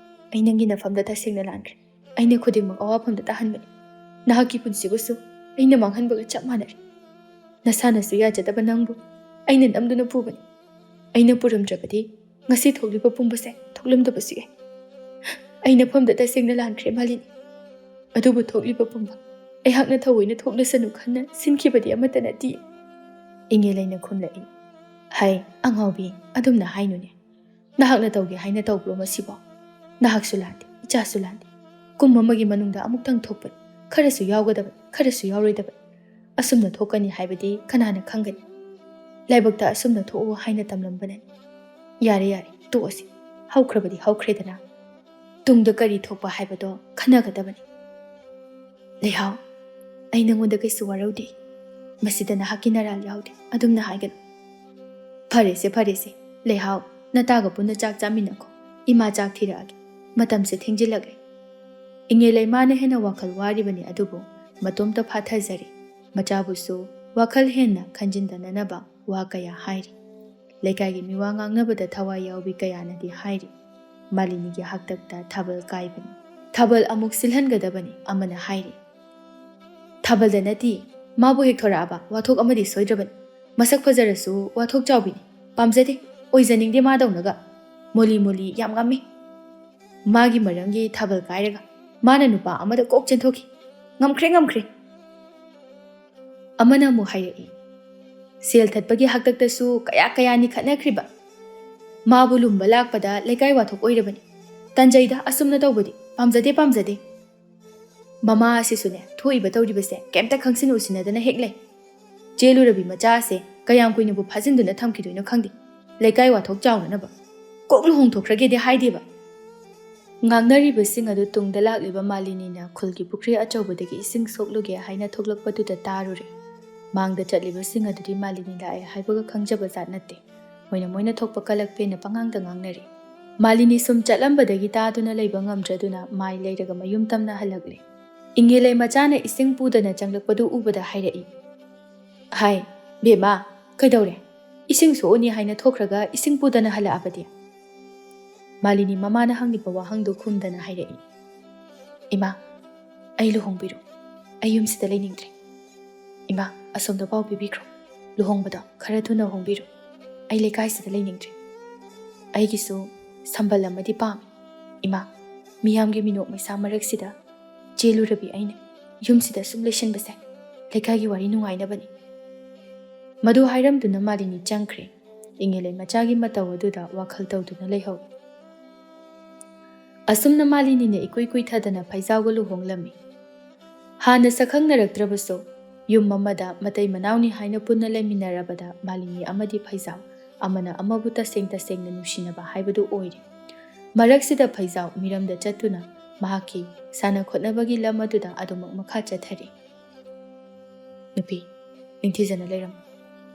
[SPEAKER 1] ꯑꯩ ꯅꯪꯒꯤ ꯅꯐꯝꯗ ꯇꯁꯦꯡꯅ ꯂꯥꯟꯈ꯭ꯔꯦ꯫ ꯑꯩꯅ ꯈꯨꯗꯤꯡꯃꯛ ꯑꯋꯥꯐꯝꯗ ꯇꯥꯍꯟꯕꯅꯤ꯫ ꯅꯍꯥꯛꯀꯤ ꯄꯨꯟꯁꯤꯕꯨꯁꯨ ꯑꯩꯅ ꯃꯥꯡꯍꯟꯕꯒ ꯆꯞ ꯃꯥꯟꯅꯔꯦ꯫ ꯅꯁꯥꯅꯁꯨ ꯌꯥꯖꯗꯕ ꯅꯪꯕꯨ ꯑꯩꯅ ꯅꯝꯗꯨꯅ ꯄꯨꯕꯅꯤ꯫ ꯑꯩꯅ ꯄꯨꯔꯝꯗ꯭ꯔꯕꯗꯤ ꯉꯁꯤ ꯊꯣꯛꯂꯤꯕ ꯄꯨꯝꯕꯁꯦ ꯊꯣꯛꯂꯝꯗꯕꯁꯨ ꯌꯥꯏ꯫ ꯑꯩ ꯅꯐꯝꯗ ꯇꯁꯦꯡꯅ ꯂꯥꯟꯈ꯭ꯔꯦ ꯃꯥꯂꯤꯅꯤ꯫ ꯑꯗꯨꯕꯨ ꯊꯣꯛꯂꯤꯕ ꯄꯨꯝꯕ ꯑꯩꯍꯥꯛꯅ ꯊꯑꯣꯏꯅ ꯊꯣꯛꯂꯁꯅꯨ ꯈꯟꯅ ꯁꯤꯟꯈꯤꯕꯗꯤ ꯑꯃꯠꯇ ꯅꯠꯇꯤꯌꯦ꯫ ꯏꯉꯦꯂꯩꯅ ꯈꯨꯝꯂꯛꯏ꯫ ꯍꯩ ꯑꯉꯥꯎꯕꯤ, ꯑꯗꯨꯝꯅ ꯍꯥꯏꯅꯨꯅꯦ꯫ ꯅꯍꯥꯛꯅ ꯇꯧꯒꯦ ꯍꯥꯏꯅ ꯇꯧꯕ꯭ꯔꯣ ꯃꯁꯤꯕꯣ? ꯅꯍꯥꯛꯁꯨ ꯂꯥꯟꯗꯦ, ꯏꯆꯥꯁꯨ ꯂꯥꯟꯗꯦ꯫ ꯀꯨꯝ ꯑꯃꯒꯤ ꯃꯅꯨꯡꯗ ꯑꯃꯨꯛꯇꯪ ꯊꯣꯛꯄꯅꯤ꯫ ꯈꯔꯁꯨ ꯌꯥꯎꯒꯗꯕꯅꯤ,ꯈꯔꯁꯨ ꯌꯥꯎꯔꯣꯏꯗꯕꯅꯤ꯫ ꯑꯁꯨꯝꯅ ꯊꯣꯛꯀꯅꯤ ꯍꯥꯏꯕꯗꯤ ꯀꯅꯥꯅ ꯈꯪꯒꯅꯤ? ꯂꯥꯏꯕꯛꯇ ꯑꯁꯨꯝꯅ ꯊꯣꯛꯑꯣ ꯍꯥꯏꯅ ꯇꯝꯂꯝꯕꯅꯤ꯫ ꯌꯥꯔꯦ ꯌꯥꯔꯦ, ꯇꯣꯛꯑꯁꯤ꯫ ꯍꯧꯈ꯭ꯔꯕꯗꯤ ꯍꯧꯈ꯭ꯔꯦꯗꯅ꯫ ꯇꯨꯡꯗ ꯀꯔꯤ ꯊꯣꯛꯄ ꯍꯥꯏꯕꯗꯣ ꯈꯟꯅꯒꯗꯕꯅꯤ꯫ ꯂꯩꯍꯥꯎ, ꯑꯩ ꯅꯉꯣꯟꯗ ꯀꯩꯁꯨ ꯋꯥꯔꯧꯗꯦ꯫ ꯃꯁꯤꯗ ꯅꯍꯥꯛꯀꯤ ꯅꯔꯥꯜ ꯌꯥꯎꯗꯦ꯫ ꯑꯗꯨꯝꯅ ꯍꯥꯏꯒꯅꯨ꯫ ꯐꯔꯦꯁꯦ ꯐꯔꯦꯁꯦ, ꯂꯩꯍꯥꯎ, ꯅꯇꯥꯒ ꯄꯨꯟꯅ ꯆꯥꯛ ꯆꯥꯃꯤꯟꯅꯈꯣ꯫ ꯏꯃꯥ ꯆꯥꯛ ꯊꯤꯔꯛꯑꯒꯦ꯫ ꯃꯇꯝꯁꯦ ꯊꯦꯡꯖꯤꯜꯂꯛꯂꯦ꯫ ꯏꯉꯦꯂꯩ ꯃꯥꯅ ꯍꯦꯟꯅ ꯋꯥꯈꯜ ꯋꯥꯔꯤꯕꯅꯤ ꯑꯗꯨꯕꯨ ꯃꯇꯣꯝꯇ ꯐꯥꯊꯖꯔꯤ꯫ ꯃꯆꯥꯕꯨꯁꯨ ꯋꯥꯈꯜ ꯍꯦꯟꯅ ꯈꯟꯖꯤꯟꯗꯅꯅꯕ ꯋꯥ ꯀꯌꯥ ꯍꯥꯏꯔꯤ꯫ ꯂꯩꯀꯥꯏꯒꯤ ꯃꯤꯋꯥ ꯉꯥꯡꯅꯕꯗ ꯊꯋꯥꯏ ꯌꯥꯎꯕꯤ ꯀꯌꯥꯅꯗꯤ ꯍꯥꯏꯔꯤ ꯃꯥꯂꯤꯅꯤꯒꯤ ꯍꯥꯛꯇꯛꯇ ꯊꯥꯕꯜ ꯀꯥꯏꯕꯅꯤ, ꯊꯥꯕꯜ ꯑꯃꯨꯛ ꯁꯤꯜꯍꯟꯒꯗꯕꯅꯤ ꯑꯃꯅ ꯍꯥꯏꯔꯤ꯫ ꯊꯥꯕꯜꯗ ꯅꯠꯇꯤꯌꯦ, ꯃꯥꯕꯨ ꯍꯦꯛ ꯊꯣꯔꯛꯑꯕ ꯋꯥꯊꯣꯛ ꯑꯃꯗꯤ ꯁꯣꯏꯗ꯭ꯔꯕꯅꯤ꯫ ꯃꯁꯛ ꯐꯖꯔꯁꯨ ꯋꯥꯊꯣꯛ ꯆꯥꯎꯕꯤꯅꯤ꯫ ꯄꯥꯝꯖꯗꯦ, ꯑꯣꯏꯖꯅꯤꯡꯗꯦ ꯃꯥꯗꯧꯅꯒ꯫ ꯃꯣꯂꯤ ꯃꯣꯂꯤ ꯌꯥꯝ ꯉꯝꯃꯤ꯫ ꯃꯥꯒꯤ ꯃꯔꯝꯒꯤ ꯊꯥꯕꯜ ꯀꯥꯏꯔꯒ ꯃꯥꯅ ꯅꯨꯄꯥ ꯑꯃꯗ ꯀꯣꯛ ꯆꯦꯟꯊꯣꯛꯈꯤ꯫ ꯉꯝꯈ꯭ꯔꯦ ꯉꯝꯈ꯭ꯔꯦ꯫ ꯑꯃꯅ ꯑꯃꯨꯛ ꯍꯥꯏꯔꯛꯏ꯫ ꯁꯦꯜ ꯊꯠꯄꯒꯤ ꯍꯥꯛꯇꯛꯇꯁꯨ ꯀꯌꯥ ꯀꯌꯥꯅꯤ ꯈꯠꯅꯈ꯭ꯔꯤꯕ꯫ Mabu lumba lakpada lekai wathok oirabani. Tanjaida asumna tawbadi. Pamjade. Mama asisune thoiba tawribase kemta khangsin usinadana heklei. Jelurabi macha ase kayam kuinabu phajinduna thamkidoino khangdi. Lekai wathok chawnanaba. Koklu hongthokrage de haideba. Ngangnaribasing adu tungda lakliba Malinina khulgi pukri achawbadagi ising sokluge haina thoklakpaduda tarure. Mangda chatlibasing adudi Malini lae haibaga khangjaba zat natte. Moina thokpa kalakpena pangangda ngangnari. Malini sum chatlambadagi taaduna leiba ngamdraduna mai leiraga mayum tamna halakle. Ingele machana ising pudana changlakpadu ubada hairai. Hai, bema, kaidawre. Ising sooni haina thokraga ising pudana halakabadi. Malini mamana hangipa wahangdo khumdana hairai. Ima, ai luhongbiru. Ai yumsida leiningdre. Ima, asomda pau pibikro. Luhongbada khara thuna hongbiru. Ai lekaisida leiningdre. Aigisu sambal amadi pam. Ima, miyamge minok maisa maraksida. Jelurabi aine. Yumsida sum leishanbase. Lekagi wari nungainabani. Madu hairamduna Malini changkre. Ingele machagi matawaduda wakhal tawduna leihau. Asumna Malini ne ikui thadana phaijawga luhonglami. Hana sakhang naraktrabaso yum mamada matai manawni haina punna leminarabada Malini amadi phaijaw amana amabu tasengna nusinaba haibadu oire. Maraksida phaijaw miramda chatuna mahaki sana khotnabagi lamaduda adumak makha chathari. Nupi ningthijana leiram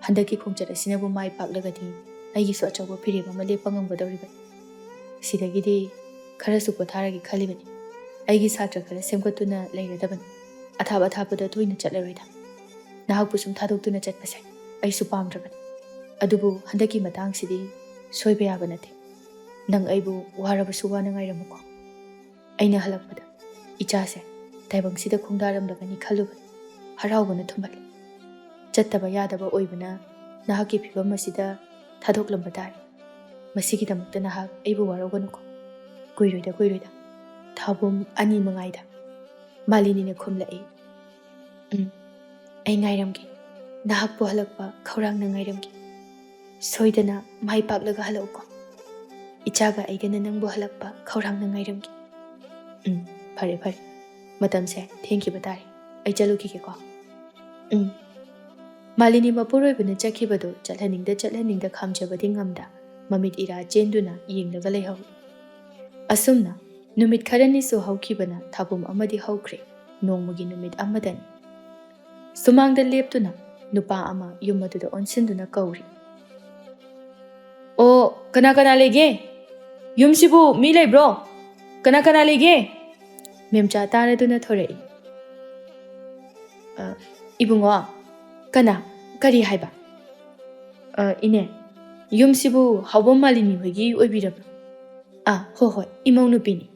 [SPEAKER 1] handaki khongchat asinabu mai paklagadi aigi so achawba phireba male panganggadawriba. Sidagidi kharasu potharagi khalibani. Aigi satra khara semgatuna leiradabani. Athapda toina chatlaroida. Nahakpu sum thadokuna chatpase aisu pamdrabani. Adubu handaki matangsidi soiba yaba nate. Nang aibu warabasu wana ngairamuko. Aina halakpada ichase taibangsida khongdaramdabani khalubani. Haraubana thumbali. Chattaba yadaba oibana nahaki phibam asida thadoklamba tari. Masigidamakta nahak aibu warauganuko. Kuiroida. Thabum ani mangaida. Malini ne khumlai. Ai ngairamgi. Nahak po halakpa khaurang na ngairamgi. Soidana mai paklaga halauko. Ichaga aigana nang bo halakpa khaurang na ngairamgi. Phare. Matamse thank you batari. Ai chaluki ke ko. Malini mapuroi bana chakhibado chatlaningda khamjabadi ngamda. Mamit ira chenduna yengdaga leihau. Asumna numit kharani so haukibana thabum amadi haukre nongmagi numit amadani. Sumangda leptuna nupa ama yumaduda onsinduna kauri. O kana lege? Yumsibu mi leibro? Kana lege? Memcha taraduna thorei. Ibungo kana kari haiba. Ine yumsibu hawam Malini hoigi oibiraba. Hoi, imau nupini.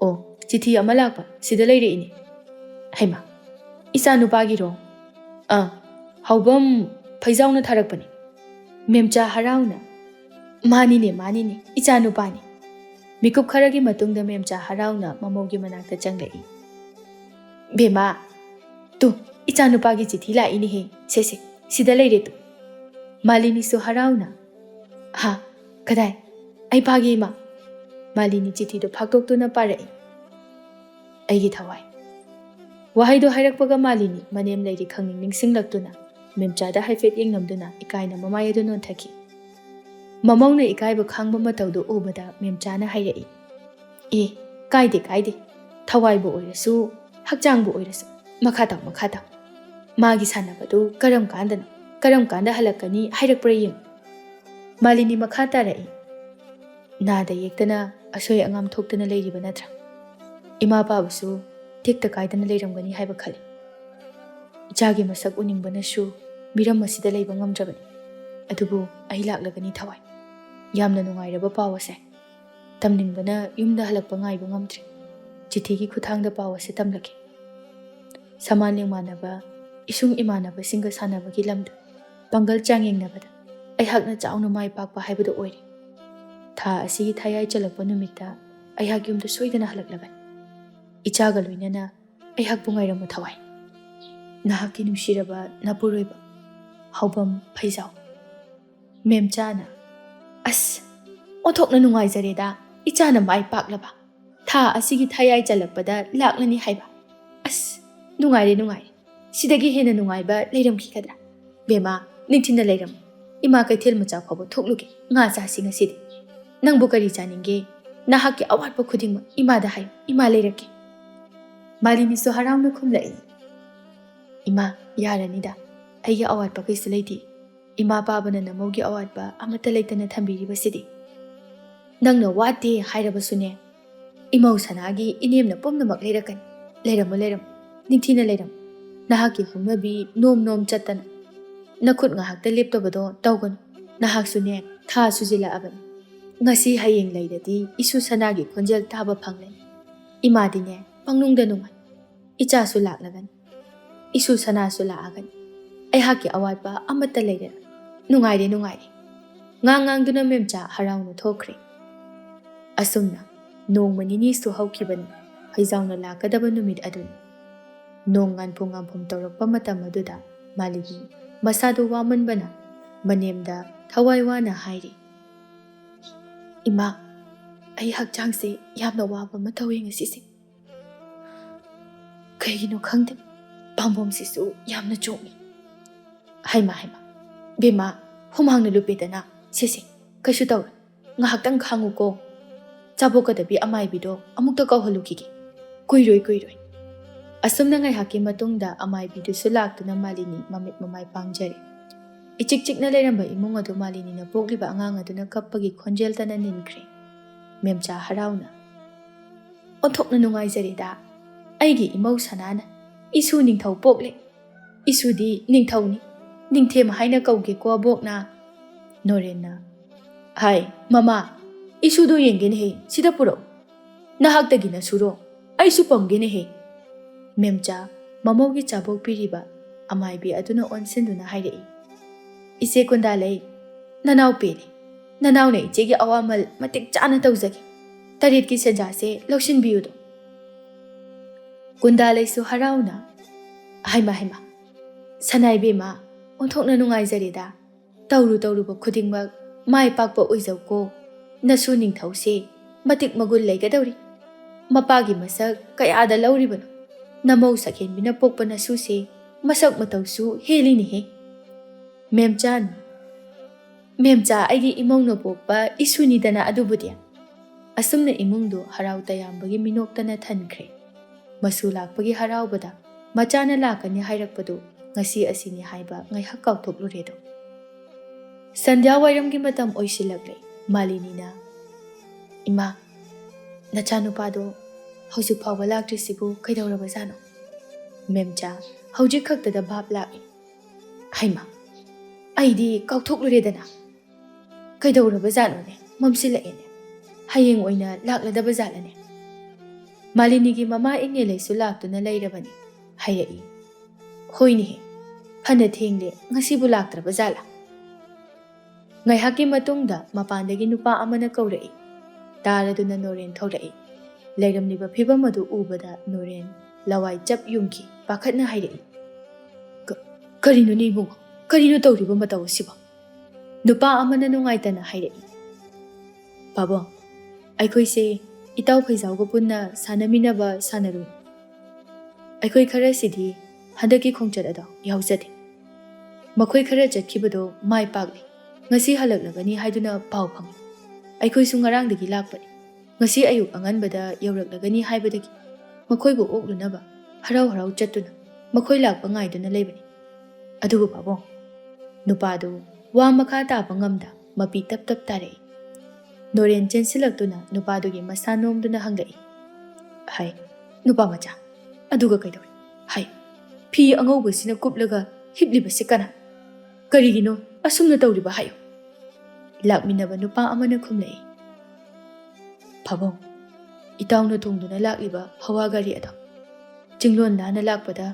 [SPEAKER 1] O, chithi ama lakpa, sida leire ini. Haima, isa nupagi ro. Haubam phaijawna tharakpani. Memcha harauna. Manine, icha nupani. Mikup kharagi matungda memcha harauna mamaugi manakta changlai. Bema, tu, icha nupagi chithi la ini he. Se, sida leire tu. Malini su harauna. Ha, kadai, ai pagi ima. Malini chithi do phaktoktuna parai. Aigi thawai. Wahaido hairakpaga Malini manem leiri khangning ningsinglaktuna memchada haifet yengnamduna ikaina mamayadu nonthaki. Mamongna ikaiba khangba matawdo ubada memchana hairai. Kaide. Thawaibu oirasu, hakjangbu oirasu. Makhataw. Magi sanabadu karam kanda halakani hairakpra yem. Malini makhata rai. Nada yektana asoy angam thoktana leiriba natra. Ima babusu tikta kaidana leiramgani haiba khali. Ichagi masak uningbana shu miram masida leiba ngamdrabani. Adubu ai laklagani thawai. Yamna nungairaba pawase. Tamningbana yumda halakpa ngaiba ngamdre. Chithigi khuthangda pawase tamlaki. Saman lengmanaba isung imanaba singa sanabagi lamda pangal changengnabada ai hakna chauna mai pakpa haibadu oiri. Tha asigi thayai chalakpa numita ai hak yumda soidana halaklaban. Ichaga loinana ai hak bungairamu thawai. Nahaki nushiraba napuroiba haubam phaijaw. Memchana as ꯑꯣꯟꯊꯣꯛꯅ ꯅꯨꯡꯉꯥꯏꯖꯔꯦꯗ ꯏꯆꯥꯅ ꯃꯥꯏ ꯄꯥꯛꯂꯕ ꯊꯥ ꯑꯁꯤꯒꯤ ꯊꯌꯥꯏ ꯆꯜꯂꯛꯄꯗ ꯂꯥꯛꯂꯅꯤ ꯍꯥꯏꯕ ꯑꯁ ꯅꯨꯡꯉꯥꯏꯔꯦ ꯁꯤꯗꯒꯤ ꯍꯦꯟꯅ ꯅꯨꯡꯉꯥꯏꯕ ꯂꯩꯔꯝꯈꯤꯒꯗ꯭ꯔꯥ ꯕꯦꯃꯥ ꯅꯤꯡꯊꯤꯅ ꯂꯩꯔꯝꯃꯨ ꯏꯃꯥ ꯀꯩꯊꯦꯜ ꯃꯆꯥ ꯐꯥꯎꯕ ꯊꯣꯛꯂꯨꯒꯦ ꯉꯥ ꯆꯥꯁꯤ ꯉꯁꯤꯗꯤ ꯅꯪꯕꯨ ꯀꯔꯤ ꯆꯥꯅꯤꯡꯒꯦ ꯅꯍꯥꯛꯀꯤ ꯑꯋꯥꯠꯄ ꯈꯨꯗꯤꯡꯃꯛ ꯏꯃꯥꯗ ꯍꯥꯏꯌꯨ ꯏꯃꯥ ꯂꯩꯔꯛꯀꯦ ꯃꯥꯂꯤꯅꯤꯁꯨ ꯍꯔꯥꯎꯅ ꯈꯨꯝꯂꯛꯏ ꯏꯃꯥ ꯌꯥꯔꯅꯤꯗ ꯑꯩꯒꯤ ꯑꯋꯥꯠꯄ ꯀꯩꯁꯨ ꯂꯩꯇꯦ ꯏꯃꯥ ꯄꯥꯕꯅ ꯅꯃꯧꯒꯤ ꯑꯋꯥꯠꯄ ꯑꯃꯠꯇ ꯂꯩꯇꯅ ꯊꯝꯕꯤꯔꯤꯕꯁꯤꯗꯤ ꯅꯪꯅ ꯋꯥꯠꯇꯦ ꯍꯥꯏꯔꯕꯁꯨꯅꯦ ꯏꯃꯧ ꯁꯅꯥꯒꯤ ꯏꯅꯦꯝꯅ ꯄꯨꯝꯅꯃꯛ ꯂꯩꯔꯛꯀꯅꯤ ꯂꯩꯔꯝꯃꯨ ꯅꯤꯡꯊꯤꯅ ꯂꯩꯔꯝꯃꯨ ꯅꯍꯥꯛꯀꯤ ꯍꯧꯅꯕꯤ ꯅꯣꯝ ꯆꯠꯇꯅ ꯅꯈꯨꯠ ꯉꯥꯏꯍꯥꯛꯇ ꯂꯦꯞꯇꯕꯗꯣ ꯇꯧꯒꯅꯨ ꯅꯍꯥꯛꯁꯨꯅꯦ ꯊꯥ ꯁꯨꯖꯤꯜꯂꯛꯑꯕꯅꯤ ꯉꯁꯤ ꯍꯌꯦꯡ ꯂꯩꯔꯗꯤ ꯏꯁꯨ ꯁꯅꯥꯒꯤ ꯈꯣꯟꯖꯦꯜ ꯇꯥꯕ ꯐꯪꯂꯅꯤ ꯏꯃꯥꯗꯤꯅꯦ ꯄꯪꯅꯨꯡꯗ ꯅꯨꯡꯉꯥꯏ ꯏꯆꯥꯁꯨ ꯂꯥꯛꯂꯒꯅꯤ ꯏꯁꯨ ꯁꯅꯥꯁꯨ ꯂꯥꯛꯑꯒꯅꯤ ꯑꯩꯍꯥꯛꯀꯤ ꯑꯋꯥꯠꯄ ꯑꯃꯠꯇ ꯂꯩꯔꯦ ꯅꯨꯡꯉꯥꯏꯔꯦ ꯉꯥꯡꯗꯨꯅ ꯃꯦꯝꯆꯥ ꯍꯔꯥꯎꯅ ꯊꯣꯛꯈ꯭ꯔꯦ ꯑꯁꯨꯝꯅ ꯅꯣꯡꯃ ꯅꯤꯅꯤꯁꯨ ꯍꯧꯈꯤꯕꯅꯤ ꯐꯩꯖꯥꯎꯅ ꯂꯥꯛꯀꯗꯕ ꯅꯨꯃꯤꯠ ꯑꯗꯨꯅꯤ ꯅꯣꯡ ꯉꯥꯟꯐꯨꯝ ꯇꯧꯔꯛꯄ ꯃꯇꯝ ꯑꯗꯨꯗ ꯃꯥꯂꯤꯅꯤ ꯃꯁꯥꯗꯨ ꯋꯥꯃꯟꯕꯅ ꯃꯅꯦꯝꯗ ꯊꯋꯥꯏ ꯋꯥꯅ ꯍꯥꯏꯔꯤ ꯏꯃꯥ ꯑꯩ ꯍꯛꯆꯥꯡꯁꯦ ꯌꯥꯝꯅ ꯋꯥꯕ ꯑꯃ ꯇꯧꯋꯦ ꯉꯁꯤꯁꯦ ꯀꯩꯒꯤꯅꯣ ꯈꯪꯗꯦ ꯄꯥꯝꯕꯣꯝꯁꯤꯁꯨ ꯌꯥꯝꯅ ꯆꯣꯡꯉꯤ ꯍꯩꯃ ꯕꯦꯃꯥ ꯍꯨꯃꯥꯡꯅ ꯂꯨꯞꯄꯦꯗꯅ ꯁꯤꯁꯦ ꯀꯩꯁꯨ ꯇꯧꯔꯣꯏ ꯉꯥꯏꯍꯥꯛꯇꯪ ꯈꯥꯡꯉꯨꯀꯣ ꯆꯥꯕꯣꯛꯀꯗꯕꯤ ꯑꯃꯥꯏꯕꯤꯗꯣ ꯑꯃꯨꯛꯇ ꯀꯧꯍꯜꯂꯨꯈꯤꯒꯦ ꯀꯨꯏꯔꯣꯏ ꯑꯁꯨꯝꯅ ꯉꯥꯏꯍꯥꯛꯀꯤ ꯃꯇꯨꯡꯗ ꯑꯃꯥꯏꯕꯤꯗꯨꯁꯨ ꯂꯥꯛꯇꯨꯅ ꯃꯥꯂꯤꯅꯤ ꯃꯃꯤꯠ ꯃꯃꯥꯏ ꯄꯥꯡꯖꯔꯦ ꯏꯆꯤꯛ ꯆꯤꯛꯅ ꯂꯩꯔꯝꯕ ꯏꯃꯨꯡ ꯑꯗꯨ ꯃꯥꯂꯤꯅꯤꯅ ꯄꯣꯛꯂꯤꯕ ꯑꯉꯥꯡ ꯑꯗꯨꯅ ꯀꯞꯄꯒꯤ ꯈꯣꯟꯖꯦꯜꯇꯅ ꯅꯤꯟꯈ꯭ꯔꯦ ꯃꯦꯝꯆꯥ ꯍꯔꯥꯎꯅ ꯑꯣꯟꯊꯣꯛꯅ ꯅꯨꯡꯉꯥꯏꯖꯔꯦꯗ ꯑꯩꯒꯤ ꯏꯃꯧ ꯁꯅꯥꯅ ꯏꯁꯨ ꯅꯤꯡꯊꯧ ꯄꯣꯛꯂꯦ ꯏꯁꯨꯗꯤ ꯅꯤꯡꯊꯧꯅꯤ ꯅꯤꯡꯊꯦꯝ ꯍꯥꯏꯅ ꯀꯧꯒꯦꯀꯣ ꯑꯕꯣꯛꯅ ꯅꯣꯔꯦꯟꯅ ꯍꯥꯏ ꯃꯃꯥ ꯏꯁꯨꯗꯣ ꯌꯦꯡꯒꯦꯅꯦꯍꯦ ꯁꯤꯗ ꯄꯨꯔꯛꯎ ꯅꯍꯥꯛꯇꯒꯤꯅ ꯁꯨꯔꯣ ꯑꯩꯁꯨ ꯄꯝꯒꯦꯅꯦꯍꯦ ꯃꯦꯝꯆꯥ ꯃꯃꯧꯒꯤ ꯆꯥꯕꯣꯛ ꯄꯤꯔꯤꯕ ꯑꯃꯥꯏꯕꯤ ꯑꯗꯨꯅ ꯑꯣꯟꯁꯤꯟꯗꯨꯅ ꯍꯥꯏꯔꯛꯏ ꯏꯆꯦ ꯀꯨꯟꯗꯥꯂꯩ ꯅꯅꯥꯎ ꯄꯦꯅꯦ ꯅꯅꯥꯎꯅ ꯏꯆꯦꯒꯤ ꯑꯋꯥꯃꯜ ꯃꯇꯤꯛ ꯆꯥꯅ ꯇꯧꯖꯒꯦ ꯇꯔꯦꯠꯀꯤ ꯁꯦꯟꯖꯥꯁꯦ ꯂꯧꯁꯤꯟꯕꯤꯌꯨꯗꯣ ꯀꯨꯟꯗꯥꯂꯩꯁꯨ ꯍꯔꯥꯎꯅ ꯍꯩꯃ ꯁꯅꯥꯏꯕꯦꯝꯃ ꯑꯣꯟꯊꯣꯛꯅ ꯅꯨꯡꯉꯥꯏꯖꯔꯦꯗ ꯇꯧꯔꯨꯕ ꯈꯨꯗꯤꯡꯃꯛ ꯃꯥꯏ ꯄꯥꯛꯄ ꯑꯣꯏꯖꯧꯀꯣ ꯅꯁꯨ ꯅꯤꯡꯊꯧꯁꯦ ꯃꯇꯤꯛ ꯃꯒꯨꯟ ꯂꯩꯒꯗꯧꯔꯤ ꯃꯄꯥꯒꯤ ꯃꯁꯛ ꯀꯌꯥꯗ ꯂꯧꯔꯤꯕꯅꯣ ꯅꯃꯧ ꯁꯛꯍꯦꯟꯕꯤꯅ ꯄꯣꯛꯄ ꯅꯁꯨꯁꯦ ꯃꯁꯛ ꯃꯇꯧꯁꯨ ꯍꯦꯜꯂꯤꯅꯦꯍꯦ ꯃꯦꯝꯆꯥ ꯑꯩꯒꯤ ꯏꯃꯧꯅ ꯄꯣꯛꯄ ꯏꯁꯨꯅꯤꯗꯅ ꯑꯗꯨꯕꯨꯗꯤ ꯑꯁꯨꯝꯅ ꯏꯃꯨꯡꯗꯨ ꯍꯔꯥꯎ ꯇꯌꯥꯝꯕꯒꯤ ꯃꯤꯅꯣꯛꯇꯅ ꯊꯟꯈ꯭ꯔꯦ ꯃꯁꯨ ꯂꯥꯛꯄꯒꯤ ꯍꯔꯥꯎꯕꯗ ꯃꯆꯥꯅ ꯂꯥꯛꯀꯅꯤ ꯍꯥꯏꯔꯛꯄꯗꯨ ꯉꯁꯤ ꯑꯁꯤꯅꯤ ꯍꯥꯏꯕ ꯉꯥꯏꯍꯥꯛ ꯀꯥꯎꯊꯣꯛꯂꯨꯔꯦꯗꯣ ꯁꯟꯙ꯭ꯌꯥ ꯋꯥꯏꯔꯝꯒꯤ ꯃꯇꯝ ꯑꯣꯏꯁꯤꯜꯂꯛꯂꯦ ꯃꯥꯂꯤꯅꯤꯅ ꯏꯃꯥ ꯅꯆꯥꯅꯨꯄꯥꯗꯣ ꯍꯧꯖꯤꯛ ꯐꯥꯎꯕ ꯂꯥꯛꯇ꯭ꯔꯤꯁꯤꯕꯨ ꯀꯩꯗꯧꯔꯕꯖꯥꯠꯅꯣ ꯃꯦꯝꯆꯥ ꯍꯧꯖꯤꯛ ꯈꯛꯇꯗ ꯚꯥꯞ ꯂꯥꯛꯏ ꯍꯩꯃ ꯑꯩꯗꯤ ꯀꯥꯎꯊꯣꯛꯂꯨꯔꯦꯗꯅ ꯀꯩꯗꯧꯔꯕꯖꯥꯠꯅꯣꯅꯦ ꯃꯝꯁꯤꯜꯂꯛꯑꯦꯅꯦ ꯍꯌꯦꯡ ꯑꯣꯏꯅ ꯂꯥꯛꯂꯗꯕ ꯖꯥꯠꯂꯅꯦ ꯃꯥꯂꯤꯅꯤꯒꯤ ꯃꯃꯥ ꯏꯪꯉꯦꯂꯩꯁꯨ ꯂꯥꯛꯇꯨꯅ ꯂꯩꯔꯕꯅꯤ ꯍꯥꯏꯔꯛꯏ ꯍꯣꯏꯅꯦꯍꯦ ꯐꯅ ꯊꯦꯡꯂꯦ ꯉꯁꯤꯕꯨ ꯂꯥꯛꯇ꯭ꯔꯕ ꯖꯥꯠꯂꯥ ꯉꯥꯏꯍꯥꯛꯀꯤ ꯃꯇꯨꯡꯗ ꯃꯄꯥꯟꯗꯒꯤ ꯅꯨꯄꯥ ꯑꯃꯅ ꯀꯧꯔꯛꯏ ꯇꯥꯔꯗꯨꯅ ꯅꯣꯔꯦꯟ ꯊꯧꯔꯛꯏ ꯂꯩꯔꯝꯂꯤꯕ ꯐꯤꯕꯝ ꯑꯗꯨ ꯎꯕꯗ ꯅꯣꯔꯦꯟ ꯂꯋꯥꯏ ꯆꯞ ꯌꯨꯡꯈꯤ ꯄꯥꯈꯠꯅ ꯍꯥꯏꯔꯛꯏ ꯀꯔꯤꯅꯣꯅꯦ ꯏꯕꯨꯡꯉꯣ ꯀꯔꯤꯅꯣ ꯇꯧꯔꯤꯕ ꯃꯇꯧ ꯑꯁꯤꯕꯣ ꯅꯨꯄꯥ ꯑꯃꯅ ꯅꯨꯡꯉꯥꯏꯇꯅ ꯍꯥꯏꯔꯛꯏ ꯄꯥꯕꯨꯡ ꯑꯩꯈꯣꯏꯁꯦ ꯏꯇꯥꯎ ꯐꯩꯖꯥꯎꯒ ꯄꯨꯟꯅ ꯁꯥꯟꯅꯃꯤꯟꯅꯕ ꯁꯥꯟꯅꯔꯣꯏ ꯑꯩꯈꯣꯏ ꯈꯔꯁꯤꯗꯤ ꯍꯟꯗꯛꯀꯤ ꯈꯣꯡꯆꯠ ꯑꯗꯣ ꯌꯥꯎꯖꯗꯦ ꯃꯈꯣꯏ ꯈꯔ ꯆꯠꯈꯤꯕꯗꯣ ꯃꯥꯏ ꯄꯥꯛꯂꯤ ꯉꯁꯤ ꯍꯜꯂꯛꯂꯒꯅꯤ ꯍꯥꯏꯗꯨꯅ ꯄꯥꯎ ꯐꯪꯏ ꯑꯩꯈꯣꯏꯁꯨ ꯉꯔꯥꯡꯗꯒꯤ ꯂꯥꯛꯄꯅꯤ ꯉꯁꯤ ꯑꯌꯨꯛ ꯑꯉꯟꯕꯗ ꯌꯧꯔꯛꯂꯒꯅꯤ ꯍꯥꯏꯕꯗꯒꯤ ꯃꯈꯣꯏꯕꯨ ꯑꯣꯛꯂꯨꯅꯕ ꯍꯔꯥꯎ ꯆꯠꯇꯨꯅ ꯃꯈꯣꯏ ꯂꯥꯛꯄ ꯉꯥꯏꯗꯨꯅ ꯂꯩꯕꯅꯤ ꯑꯗꯨꯕꯨ ꯄꯥꯕꯨꯡ ꯅꯨꯄꯥꯗꯨ ꯋꯥ ꯃꯈꯥ ꯇꯥꯕ ꯉꯝꯗ ꯃꯄꯤ ꯇꯞ ꯇꯥꯔꯛꯏ ꯅꯣꯔꯦꯟ ꯆꯦꯟꯁꯤꯜꯂꯛꯇꯨꯅ ꯅꯨꯄꯥꯗꯨꯒꯤ ꯃꯁꯥ ꯅꯣꯝꯗꯨꯅ ꯍꯪꯂꯛꯏ ꯍꯥꯏ ꯅꯨꯄꯥ ꯃꯆꯥ ꯑꯗꯨꯒ ꯀꯩꯗꯧꯔꯤ ꯍꯥꯏ ꯐꯤ ꯑꯉꯧꯕꯁꯤꯅ ꯀꯨꯞꯂꯒ ꯍꯤꯞꯂꯤꯕꯁꯤ ꯀꯅꯥ ꯀꯔꯤꯒꯤꯅꯣ ꯑꯁꯨꯝꯅ ꯇꯧꯔꯤꯕ ꯍꯥꯏꯌꯨ ꯂꯥꯛꯃꯤꯟꯅꯕ ꯅꯨꯄꯥ ꯑꯃꯅ ꯈꯨꯝꯂꯛꯏ ꯄꯥꯕꯨꯡ ꯏꯇꯥꯎꯅ ꯇꯣꯡꯗꯨꯅ ꯂꯥꯛꯂꯤꯕ ꯍꯋꯥ ꯒꯥꯔꯤ ꯑꯗꯣ ꯆꯤꯡꯂꯣꯟ ꯂꯥꯟꯅ ꯂꯥꯛꯄꯗ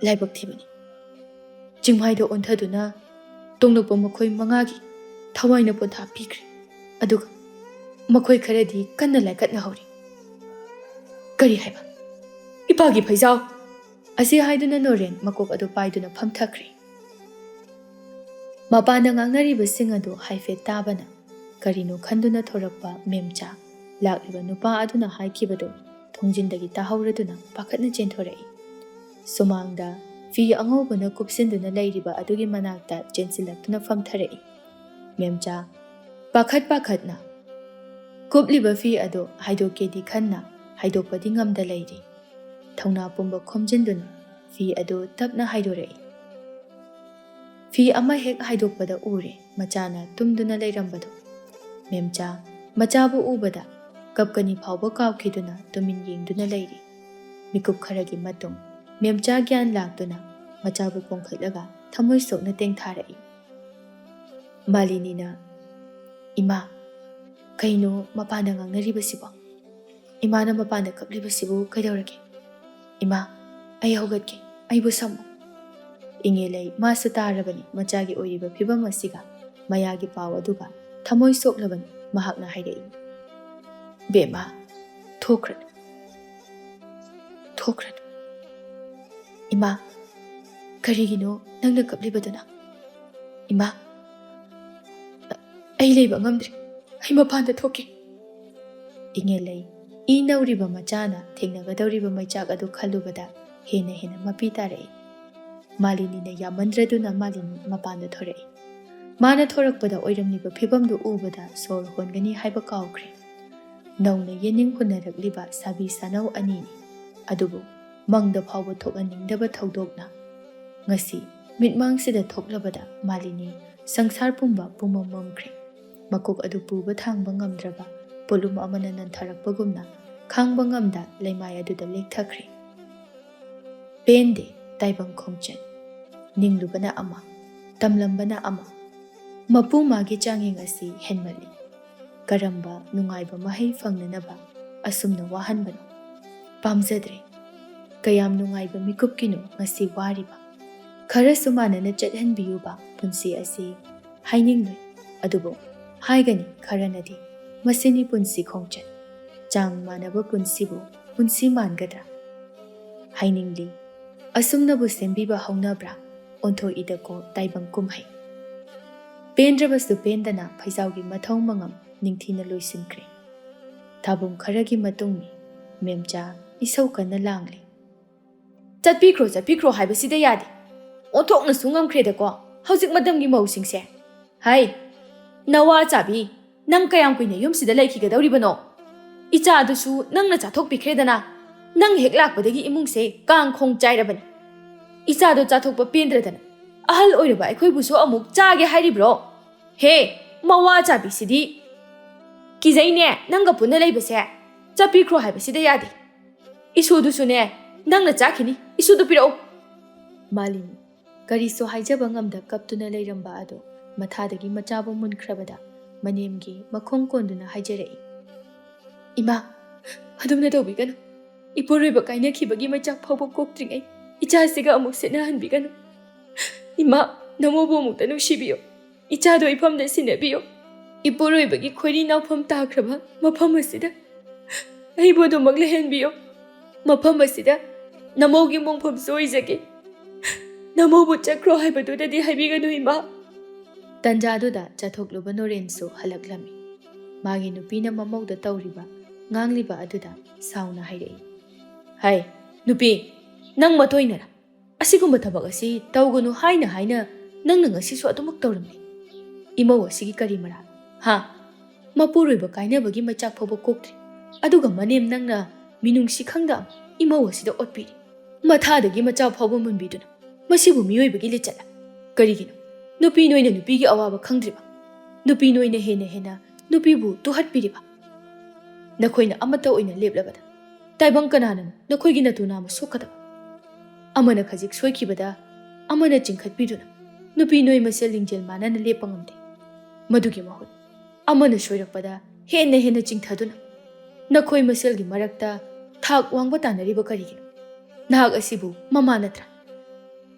[SPEAKER 1] ꯂꯥꯏꯕꯛ ꯊꯤꯕꯅꯤ ꯆꯤꯡꯃꯥꯏꯗ ꯑꯣꯟꯊꯗꯨꯅ ꯇꯣꯡꯂꯛꯄ ꯃꯈꯣꯏ 5ꯒꯤ ꯊꯋꯥꯏꯅ ꯄꯣꯟꯊꯥ ꯄꯤꯈ꯭ꯔꯦ ꯑꯗꯨꯒ ꯃꯈꯣꯏ ꯈꯔꯗꯤ ꯀꯟꯅ ꯂꯥꯏꯀꯠꯅꯍꯧꯔꯤ ꯀꯔꯤ ꯍꯥꯏꯕ ꯏꯄꯥꯒꯤ ꯐꯩꯖꯥꯎ ꯑꯁꯤ ꯍꯥꯏꯗꯨꯅ ꯅꯣꯔꯦꯟ ꯃꯀꯣꯛ ꯑꯗꯨ ꯄꯥꯏꯗꯨꯅ ꯐꯝꯊꯈ꯭ꯔꯦ ꯃꯄꯥꯟꯗ ꯉꯥꯡꯅꯔꯤꯕꯁꯤꯡ ꯑꯗꯨ ꯍꯥꯏꯐꯦꯠ ꯇꯥꯕꯅ Karino khanduna thorakpa memcha lakliba nupa aduna haikibadu thongjindagi tahauraduna pakhatna chenthorai. Sumangda fi angobana kupsinduna leiriba adugi manakta chensilaktuna famtharai. Memcha pakhatna kupliba fi ado haidokedi khanna haidokpadi ngamda leiri. Thongna pumba khomjinduna fi ado tapna haidorai. Fi ama hek haidokpada ure machana tumduna leirambadu. Memcha machabu ubada kapkani phawba kawkhiduna tumin yengduna leiri. Mikup kharagi matung memcha gyan laktuna machabu pongkhatlaga thamoi sokna tengtharai. Malini na ima kaino mapana ngangnaribasibo. Ima na mapana kaplibasibo kaidawrake. Ima ai hogatke aibu samu. Ingelei masu tarabani machagi oiriba phibam asiga mayagi paw aduga thamoi soklabani mahakna haidai. Bema thokrat. Ima karigino nangna kaplibaduna. Ima ai leiba ngamdre ai mapanda thoke. Ingelei inauriba machana thengnagadawriba maichak adu khalubada hena mapi tarai. Malini na yamandraduna Malini mapanda thorai. Mana thorakpada oiramliba phibamdu ubada sor hongani haiba kawkhre. Nauna yening hunaragliba sabi sanau anini. Adubu mangda phawba thokaningdaba thaudokna. Ngasi mitmangsida thoklabada Malini sangsar pumba pumamamkhre. Makok adu puba thangba ngamdraba polum amana nantharakpagumna khangba ngamda leimai aduda lekthakre. Pende taibang khongchen ninglubana ama tamlambana ama mapu magi changing asi henmali karamba nungaiba mahai fangnanaba asumna wahanbano pamjadre kayam nungaiba mikupkino ngasi wariba khara sumanana chathanbiyuba punsi asi hainingloi adubo haigani kharanadi masini punsi khongchen chang manaba punsibu punsi mangadra hainingli asumnabu sembiba haunabra ontho idako taibang kumhai. Pendrabasu pendana phaisaugi mathau mangam ningthina loisinkre. Thabum kharagi matungni memcha isau kana langli. Chatpikro haibasida yadi. Onthokna sungamkre dako haujik madamgi mausingse. Hai nawa chabi nang kayam kuina yumsida laikhigadawribano. Icha adusu nangna chathokpikredana. Nang hek lakpadagi imungse kang khong chairabani. Icha do chathokpa pendradana ahal oiraba aikhoibuso amuk chage hairibro. He mawa chabi sidi kizaine nanga punna leibase chapikro haibasida yadi. Isudusu ne nangna chakhini isudu pirau. Malini kariso haijaba ngamda kaptuna leiramba ado mathadagi machabu munkrabada manemgi makhong konduna haijarai. Ima adumna tawbiganu Ipurriba kaina khibagi machak phawba koktringai icha siga amuk sena hanbiganu. Ima namobu amukta nungsibiyo. Icha do ifamda sinabiyo. Ipurribagi khoiri nawfam takraba mafam asida aibu adumak lehenbiyo. Mafam asida namogi mongfam soijage. Namobu chakro haibadudadi haibiganu ima. Tanjaduda chathokluba Norensu halaklami. Magi nupina mamauda tawriba ngangliba aduda sauna hairai. Hai, nupi, nang matoinara. Asigumba thabak asi tawgunu haina nangna ngasisu adumak tawramni. Imau asigi kari mara. Ha, mapuroiba kainabagi machak phawba koktri. Aduga manem nangna minungsi khangda imau asida otpiri. Mathadagi machak phawba munbiduna. Masibu miyoibagi lechala. Karigino, nupi noina nupigi awaba khangdriba. Nupi noina hena nupibu tuhatpiriba. Nakhoina amata oina leplabada. Taibang kananan nakhoigi natuna sokadaba. Amana khajik soikibada amana chingkhatpiduna. Nupi noi masel lingjel manana lepangamde. Madugi mahut amana soirakpada hena chingthaduna. Nakhoi maselgi marakta thak wangba tanariba karigino. Nahak asibu mama natra.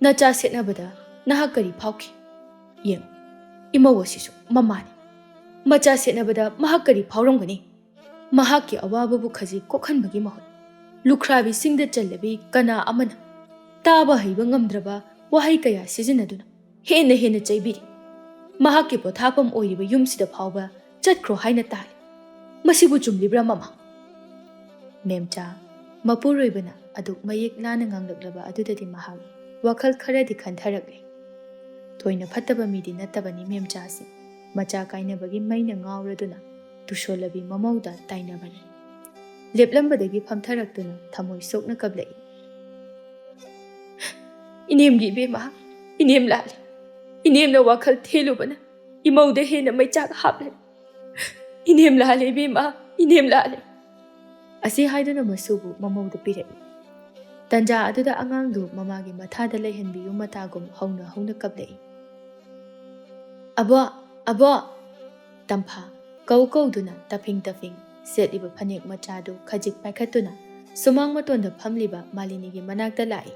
[SPEAKER 1] Nacha setnabada nahak kari phawki. Yeng imau asisu mamani. Macha setnabada mahak kari phawramgani. Mahaki awababu khaji kokhanbagi mahut lukhrabi singda challabi kana amana taba haiba ngamdraba wahai kaya sizinaduna hena chaibiri mahaki pothapam oiriba yumsida phawba ꯆꯠꯈ꯭ꯔꯣ ꯍꯥꯏꯅ ꯇꯥꯏ ꯃꯁꯤꯕꯨ ꯆꯨꯝꯂꯤꯕ꯭ꯔꯥ ꯃꯃꯥ ꯃꯦꯝꯆꯥ ꯃꯄꯨꯔꯣꯏꯕꯅ ꯑꯗꯨꯛ ꯃꯌꯦꯛ ꯂꯥꯅ ꯉꯥꯡꯂꯛꯂꯕ ꯑꯗꯨꯗꯗꯤ ꯃꯍꯥꯛ ꯋꯥꯈꯜ ꯈꯔꯗꯤ ꯈꯟꯊꯔꯛꯂꯦ ꯊꯣꯏꯅ ꯐꯠꯇꯕ ꯃꯤꯗꯤ ꯅꯠꯇꯕꯅꯤ ꯃꯦꯝꯆꯥꯁꯤ ꯃꯆꯥ ꯀꯥꯏꯅꯕꯒꯤ ꯃꯩꯅ ꯉꯥꯎꯔꯗꯨꯅ ꯇꯨꯁꯣꯜꯂꯕꯤ ꯃꯃꯧꯗ ꯇꯥꯏꯅꯕꯅꯤ ꯂꯦꯞꯂꯝꯕꯗꯒꯤ ꯐꯝꯊꯔꯛꯇꯨꯅ ꯊꯃꯣꯏ ꯁꯣꯛꯅ ꯀꯞꯂꯛꯏ ꯏꯅꯦꯝꯒꯤ ꯏꯕꯦꯝꯃ ꯏꯅꯦꯝ ꯂꯥꯜꯂꯤ ꯏꯅꯦꯝꯅ ꯋꯥꯈꯜ ꯊꯦꯜꯂꯨꯕꯅ ꯏꯃꯧꯗ ꯍꯦꯟꯅ ꯃꯩꯆꯥꯛ ꯍꯥꯞꯂꯦ ꯏꯅꯦꯝ ꯂꯥꯜꯂꯦ ꯏꯕꯦꯝꯃ ꯏꯅꯦꯝ ꯂꯥꯜꯂꯦ ꯑꯁꯤ ꯍꯥꯏꯗꯨꯅ ꯃꯁꯨꯕꯨ ꯃꯃꯧꯗ ꯄꯤꯔꯛꯏ ꯇꯟꯖꯥ ꯑꯗꯨꯗ ꯑꯉꯥꯡꯗꯨ ꯃꯃꯥꯒꯤ ꯃꯊꯥꯗ ꯂꯩꯍꯟꯕꯤꯌꯨ ꯃꯇꯥꯒꯨꯝ ꯍꯧꯅ ꯍꯧꯅ ꯀꯞꯂꯛꯏ ꯑꯕꯣ ꯑꯕꯣ ꯇꯝꯐꯥ ꯀꯧꯗꯨꯅ ꯇꯐꯤꯡ ꯇꯐꯤꯡ ꯁꯦꯠꯂꯤꯕ ꯐꯅꯦꯛ ꯃꯆꯥꯗꯨ ꯈꯖꯤꯛ ꯄꯥꯏꯈꯠꯇꯨꯅ ꯁꯨꯃꯥꯡ ꯃꯇꯣꯟꯗ ꯐꯝꯂꯤꯕ ꯃꯥꯂꯤꯅꯤꯒꯤ ꯃꯅꯥꯛꯇ ꯂꯥꯛꯏ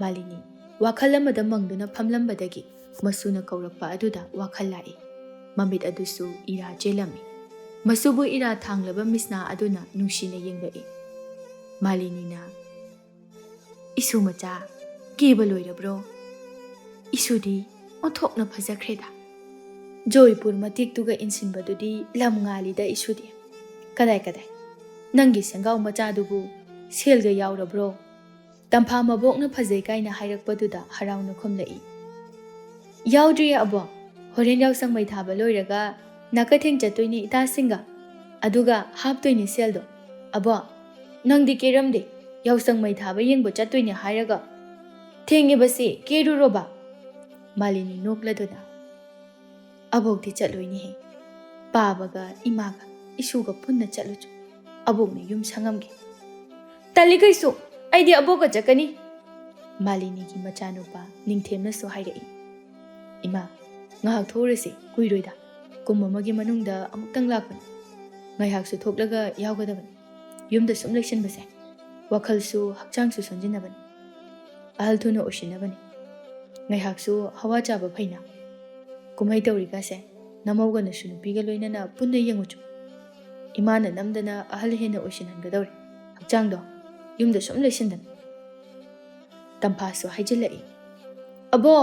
[SPEAKER 1] ꯃꯥꯂꯤꯅꯤ ꯋꯥꯈꯜ ꯑꯃꯗ ꯃꯪꯗꯨꯅ ꯐꯝꯂꯝꯕꯗꯒꯤ ꯃꯁꯨꯅ ꯀꯧꯔꯛꯄ ꯑꯗꯨꯗ ꯋꯥꯈꯜ ꯂꯥꯛꯏ ꯃꯃꯤꯠ ꯑꯗꯨꯁꯨ ꯏꯔꯥ ꯆꯦꯜꯂꯝꯃꯤ ꯃꯁꯨꯕꯨ ꯏꯔꯥ ꯊꯥꯡꯂꯕ ꯃꯤꯁꯅꯥ ꯑꯗꯨꯅ ꯅꯨꯡꯁꯤꯅ ꯌꯦꯡꯂꯛꯏ ꯃꯥꯂꯤꯅꯤꯅ ꯏꯁꯨ ꯃꯆꯥ ꯀꯦꯕ ꯂꯣꯏꯔꯕ꯭ꯔꯣ ꯏꯁꯨꯗꯤ ꯑꯣꯟꯊꯣꯛꯅ ꯐꯖꯈ꯭ꯔꯦꯗ ꯖꯣꯏꯄꯨꯔ ꯃꯇꯦꯛꯇꯨꯒ ꯏꯟꯁꯤꯟꯕꯗꯨꯗꯤ ꯂꯝ ꯉꯥꯜꯂꯤꯗ ꯏꯁꯨꯗꯤ ꯀꯗꯥꯏ ꯅꯪꯒꯤ ꯁꯦꯡꯒꯥꯎ ꯃꯆꯥꯗꯨꯕꯨ ꯁꯦꯜꯒ ꯌꯥꯎꯔꯕ꯭ꯔꯣ ꯇꯝꯐꯥ ꯃꯕꯣꯛꯅ ꯐꯖꯩ ꯀꯥꯏꯅ ꯍꯥꯏꯔꯛꯄꯗꯨꯗ ꯍꯔꯥꯎꯅ ꯈꯨꯝꯂꯛꯏ ꯌꯥꯎꯗ꯭ꯔꯤꯌꯦ ꯑꯕꯣ ꯍꯣꯔꯦꯟ ꯌꯥꯎꯁꯪ ꯃꯩ ꯊꯥꯕ ꯂꯣꯏꯔꯒ ꯅꯥꯀꯊꯦꯡ ꯆꯠꯇꯣꯏꯅꯦ ꯏꯇꯥꯁꯤꯡꯒ ꯑꯗꯨꯒ ꯍꯥꯞꯇꯣꯏꯅꯦ ꯁꯦꯜꯗꯣ ꯑꯕꯣ ꯅꯪꯗꯤ ꯀꯦꯔꯝꯗꯦ ꯌꯥꯎꯁꯪ ꯃꯩ ꯊꯥꯕ ꯌꯦꯡꯕ ꯆꯠꯇꯣꯏꯅꯦ ꯍꯥꯏꯔꯒ ꯊꯦꯡꯉꯤꯕꯁꯤ ꯀꯦꯔꯨꯔꯣꯕ ꯃꯥꯂꯤꯅꯤ ꯅꯣꯛꯂꯗꯨꯅ ꯑꯕꯣꯛꯇꯤ ꯆꯠꯂꯣꯏꯅꯦꯍꯦ ꯄꯥꯕꯒ ꯏꯃꯥꯒ ꯏꯁꯨꯒ ꯄꯨꯟꯅ ꯆꯠꯂꯨꯆꯣ ꯑꯕꯣꯛꯅ ꯌꯨꯝ ꯁꯪꯉꯝꯒꯦ ꯇꯜꯂꯤ ꯀꯩꯁꯨ ꯑꯩꯗꯤ ꯑꯕꯣꯛꯀ ꯆꯠꯀꯅꯤ ꯃꯥꯂꯤꯅꯤꯒꯤ ꯃꯆꯥꯅꯨꯄꯥ ꯅꯤꯡꯊꯦꯝꯅꯁꯨ ꯍꯥꯏꯔꯛꯏ ꯏꯃꯥ ꯉꯥꯏꯍꯥꯛ ꯊꯣꯛꯎꯔꯁꯤ ꯀꯨꯏꯔꯣꯏꯗ ꯀꯨꯝ ꯑꯃꯒꯤ ꯃꯅꯨꯡꯗ ꯑꯃꯨꯛꯇꯪ ꯂꯥꯛꯄꯅꯤ ꯉꯥꯏꯍꯥꯛꯁꯨ ꯊꯣꯛꯂꯒ ꯌꯥꯎꯒꯗꯕꯅꯤ ꯌꯨꯝꯗ ꯁꯨꯝ ꯂꯩꯁꯤꯟꯕꯁꯦ ꯋꯥꯈꯜꯁꯨ ꯍꯛꯆꯥꯡꯁꯨ ꯁꯣꯟꯖꯤꯟꯅꯕꯅꯤ ꯑꯍꯜ ꯊꯨꯅ ꯑꯣꯏꯁꯤꯟꯅꯕꯅꯤ ꯉꯥꯏꯍꯥꯛꯁꯨ ꯍꯋꯥ ꯆꯥꯕ ꯐꯩꯅ ꯀꯨꯝꯍꯩ ꯇꯧꯔꯤꯒꯁꯦ ꯅꯃꯧꯒꯅꯁꯨ ꯅꯨꯄꯤꯒ ꯂꯣꯏꯅꯅ ꯄꯨꯟꯅ ꯌꯦꯡꯉꯨꯆꯣ ꯏꯃꯥꯅ ꯅꯝꯗꯅ ꯑꯍꯜ ꯍꯦꯟꯅ ꯑꯣꯏꯁꯤꯟꯍꯟꯒꯗꯧꯔꯦ ꯍꯛꯆꯥꯡꯗꯣ ꯌꯨꯝꯗ ꯁꯨꯝ ꯂꯩꯁꯤꯟꯗꯅ ꯇꯝꯐꯥꯁꯨ ꯍꯥꯏꯖꯤꯜꯂꯛꯏ ꯑꯕꯣ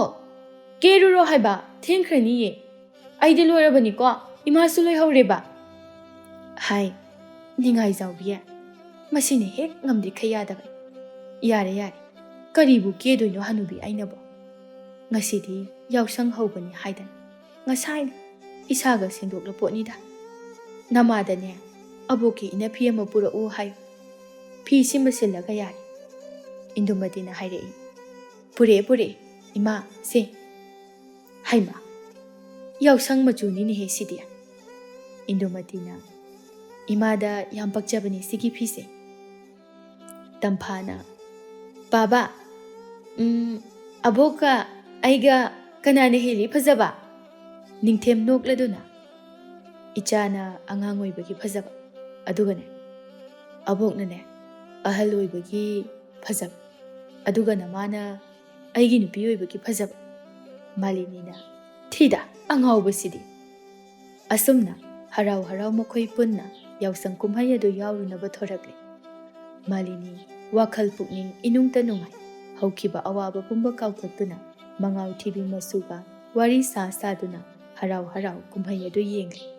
[SPEAKER 1] ꯀꯦꯔꯨꯔꯣ ꯍꯥꯏꯕ ꯊꯦꯡꯈ꯭ꯔꯅꯤꯌꯦ ꯑꯩꯗꯤ ꯂꯣꯏꯔꯕꯅꯤꯀꯣ ꯏꯃꯥꯁꯨ ꯂꯣꯏꯍꯧꯔꯦꯕ ꯍꯥꯏ ꯅꯤꯡꯉꯥꯏꯖꯥꯎꯕꯤꯌꯦ ꯃꯁꯤꯅ ꯍꯦꯛ ꯉꯝꯗ꯭ꯔꯤꯈꯩ ꯌꯥꯗꯕꯅꯤ ꯌꯥꯔꯦ ꯀꯔꯤꯕꯨ ꯀꯦꯗꯣꯏꯅꯣ ꯍꯅꯨꯕꯤ ꯑꯩꯅꯕꯣ ꯉꯁꯤꯗꯤ ꯌꯥꯎꯁꯪ ꯍꯧꯕꯅꯤ ꯍꯥꯏꯗꯅ ꯉꯁꯥꯏꯅ ꯏꯁꯥꯒ ꯁꯦꯡꯗꯣꯛꯂ ꯄꯣꯠꯅꯤꯗ ꯅꯃꯥꯗꯅꯦ ꯑꯕꯣꯛꯀꯤ ꯏꯅꯐꯤ ꯑꯃ ꯄꯨꯔꯛꯎ ꯍꯥꯏꯌꯨ ꯐꯤ ꯁꯤꯃ ꯁꯤꯜꯂꯒ ꯌꯥꯔꯦ ꯏꯟꯗꯨꯃꯇꯤꯅ ꯍꯥꯏꯔꯛꯏ ꯄꯨꯔꯛꯑꯦ ꯏꯃꯥ ꯁꯦ ꯍꯩꯃꯥ ꯌꯥꯎꯁꯪ ꯃꯆꯨꯅꯤꯅꯦꯍꯦ ꯁꯤꯗꯤ ꯏꯟꯗꯨꯃꯇꯤꯅ ꯏꯃꯥꯗ ꯌꯥꯝ ꯄꯛꯆꯕꯅꯤ ꯁꯤꯒꯤ ꯐꯤꯁꯦ ꯇꯝꯐꯥꯅ ꯕꯥꯕꯥ ꯑꯕꯣꯛꯀ ꯑꯩꯒ ꯀꯅꯥꯅ ꯍꯦꯜꯂꯤ ꯐꯖꯕ ꯅꯤꯡꯊꯦꯝ ꯅꯣꯛꯂꯗꯨꯅ ꯏꯆꯥꯅ ꯑꯉꯥꯡ ꯑꯣꯏꯕꯒꯤ ꯐꯖꯕ ꯑꯗꯨꯒꯅꯦ ꯑꯕꯣꯛꯅꯅꯦ ꯑꯍꯜ ꯑꯣꯏꯕꯒꯤ ꯐꯖꯕ ꯑꯗꯨꯒꯅ ꯃꯥꯅ ꯑꯩꯒꯤ ꯅꯨꯄꯤ ꯑꯣꯏꯕꯒꯤ ꯐꯖꯕ ꯃꯥꯂꯤꯅꯤꯅ ꯊꯤꯗ ꯑꯉꯥꯎꯕꯁꯤꯗꯤ ꯑꯁꯨꯝꯅ ꯍꯔꯥꯎ ꯃꯈꯣꯏ ꯄꯨꯟꯅ ꯌꯥꯎꯁꯪ ꯀꯨꯝꯍꯩ ꯑꯗꯨ ꯌꯥꯎꯔꯨꯅꯕ ꯊꯣꯔꯛꯂꯦ ꯃꯥꯂꯤꯅꯤ ꯋꯥꯈꯜ ꯄꯨꯛꯅꯤꯡ ꯏꯅꯨꯡꯇ ꯅꯨꯡꯉꯥꯏ ꯍꯧꯈꯤꯕ ꯑꯋꯥꯕ ꯄꯨꯝꯕ ꯀꯥꯎꯊꯣꯛꯇꯨꯅ ꯃꯉꯥꯎ ꯊꯤꯕꯤ ꯃꯁꯨꯒ ꯋꯥꯔꯤ ꯁꯥꯗꯨꯅ ꯍꯔꯥꯎ ꯀꯨꯝꯍꯩ ꯑꯗꯨ ꯌꯦꯡꯂꯤ